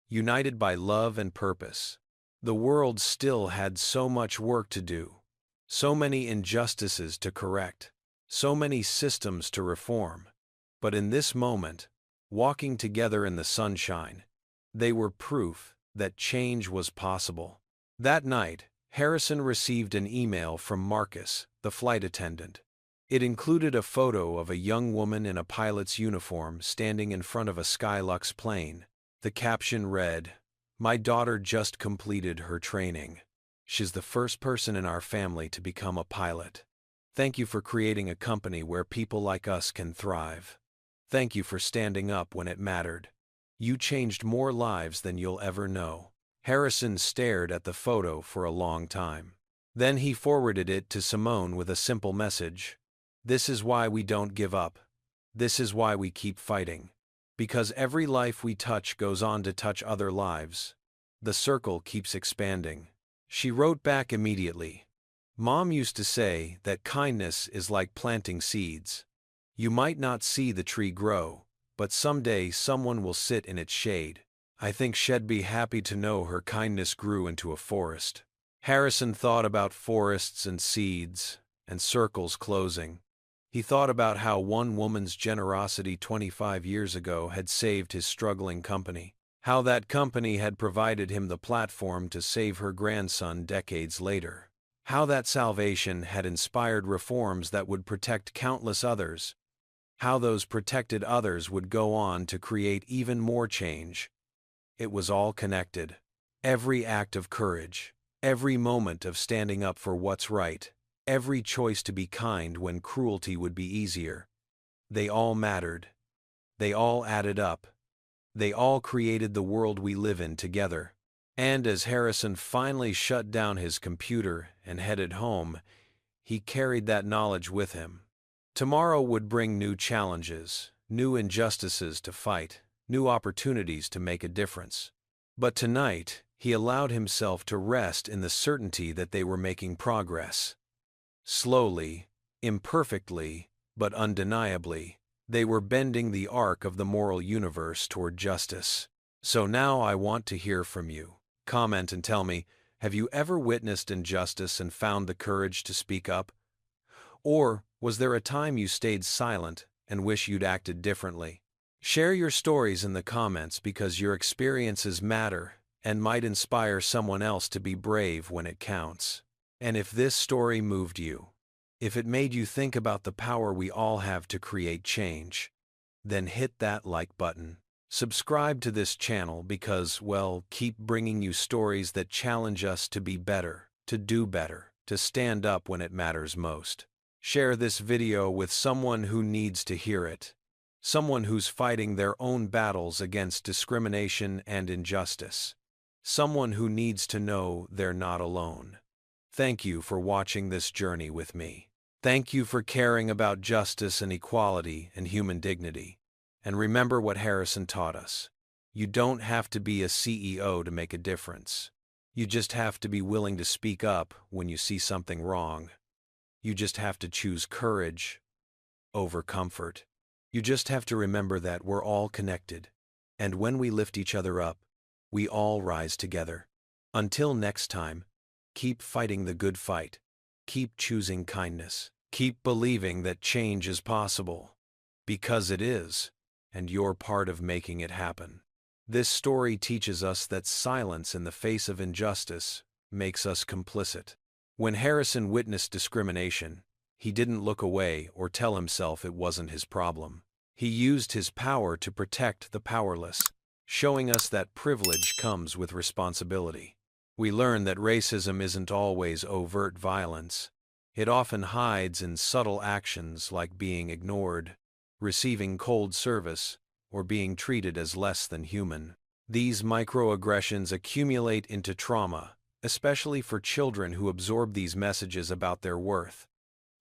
Speaker 1: united by love and purpose. The world still had so much work to do, so many injustices to correct, so many systems to reform. But in this moment, walking together in the sunshine, they were proof that change was possible. That night, Harrison received an email from Marcus, the flight attendant. It included a photo of a young woman in a pilot's uniform standing in front of a Skylux plane. The caption read, "My daughter just completed her training. She's the first person in our family to become a pilot. Thank you for creating a company where people like us can thrive. Thank you for standing up when it mattered. You changed more lives than you'll ever know." Harrison stared at the photo for a long time. Then he forwarded it to Simone with a simple message. "This is why we don't give up. This is why we keep fighting. Because every life we touch goes on to touch other lives. The circle keeps expanding." She wrote back immediately. "Mom used to say that kindness is like planting seeds. You might not see the tree grow, but someday someone will sit in its shade. I think she'd be happy to know her kindness grew into a forest." Harrison thought about forests and seeds, and circles closing. He thought about how one woman's generosity 25 years ago had saved his struggling company, how that company had provided him the platform to save her grandson decades later, how that salvation had inspired reforms that would protect countless others, how those protected others would go on to create even more change. It was all connected. Every act of courage, every moment of standing up for what's right, every choice to be kind when cruelty would be easier. They all mattered. They all added up. They all created the world we live in together. And as Harrison finally shut down his computer and headed home, he carried that knowledge with him. Tomorrow would bring new challenges, new injustices to fight, new opportunities to make a difference. But tonight, he allowed himself to rest in the certainty that they were making progress. Slowly, imperfectly, but undeniably, they were bending the arc of the moral universe toward justice. So now I want to hear from you. Comment and tell me, have you ever witnessed injustice and found the courage to speak up? Or was there a time you stayed silent and wish you'd acted differently? Share your stories in the comments because your experiences matter and might inspire someone else to be brave when it counts. And if this story moved you, if it made you think about the power we all have to create change, then hit that like button. Subscribe to this channel because, well, keep bringing you stories that challenge us to be better, to do better, to stand up when it matters most. Share this video with someone who needs to hear it. Someone who's fighting their own battles against discrimination and injustice. Someone who needs to know they're not alone. Thank you for watching this journey with me. Thank you for caring about justice and equality and human dignity. And remember what Harrison taught us. You don't have to be a CEO to make a difference. You just have to be willing to speak up when you see something wrong. You just have to choose courage over comfort. You just have to remember that we're all connected. And when we lift each other up, we all rise together. Until next time, keep fighting the good fight. Keep choosing kindness. Keep believing that change is possible. Because it is, and you're part of making it happen. This story teaches us that silence in the face of injustice makes us complicit. When Harrison witnessed discrimination, he didn't look away or tell himself it wasn't his problem. He used his power to protect the powerless, showing us that privilege comes with responsibility. We learn that racism isn't always overt violence. It often hides in subtle actions like being ignored, receiving cold service, or being treated as less than human. These microaggressions accumulate into trauma, especially for children who absorb these messages about their worth.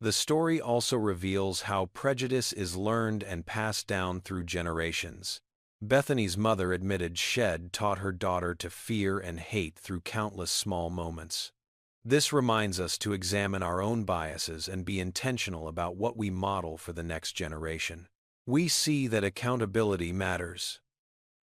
Speaker 1: The story also reveals how prejudice is learned and passed down through generations. Bethany's mother admitted Shed taught her daughter to fear and hate through countless small moments. This reminds us to examine our own biases and be intentional about what we model for the next generation. We see that accountability matters.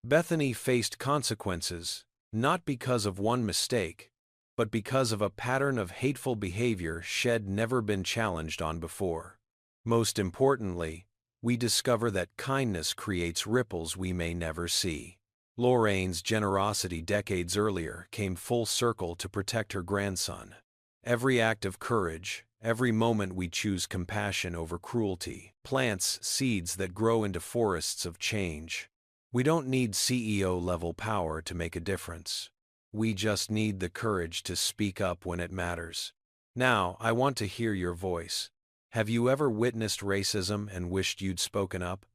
Speaker 1: Bethany faced consequences, not because of one mistake, but because of a pattern of hateful behavior Shed never been challenged on before. Most importantly, we discover that kindness creates ripples we may never see. Lorraine's generosity decades earlier came full circle to protect her grandson. Every act of courage, every moment we choose compassion over cruelty, plants seeds that grow into forests of change. We don't need CEO-level power to make a difference. We just need the courage to speak up when it matters. Now, I want to hear your voice. Have you ever witnessed racism and wished you'd spoken up?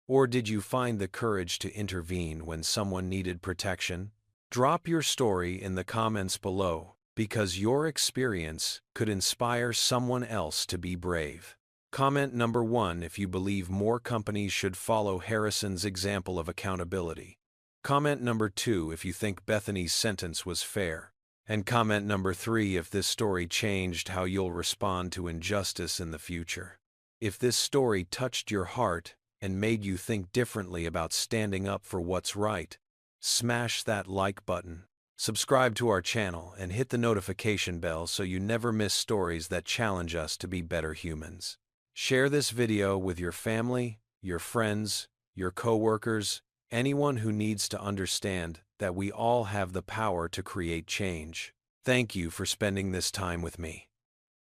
Speaker 1: Or did you find the courage to intervene when someone needed protection? Drop your story in the comments below, because your experience could inspire someone else to be brave. Comment number 1 if you believe more companies should follow Harrison's example of accountability. Comment number 2 if you think Bethany's sentence was fair. And comment number 3 if this story changed how you'll respond to injustice in the future. If this story touched your heart and made you think differently about standing up for what's right, smash that like button. Subscribe to our channel and hit the notification bell so you never miss stories that challenge us to be better humans. Share this video with your family, your friends, your coworkers, anyone who needs to understand that we all have the power to create change. Thank you for spending this time with me,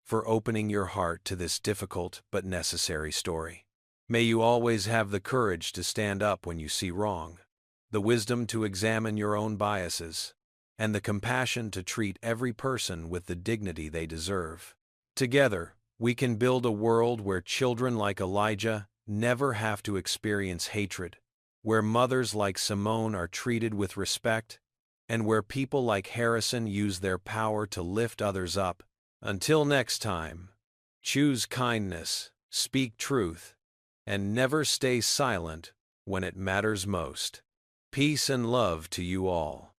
Speaker 1: for opening your heart to this difficult but necessary story. May you always have the courage to stand up when you see wrong, the wisdom to examine your own biases, and the compassion to treat every person with the dignity they deserve. Together, we can build a world where children like Elijah never have to experience hatred, where mothers like Simone are treated with respect, and where people like Harrison use their power to lift others up. Until next time, choose kindness, speak truth, and never stay silent when it matters most. Peace and love to you all.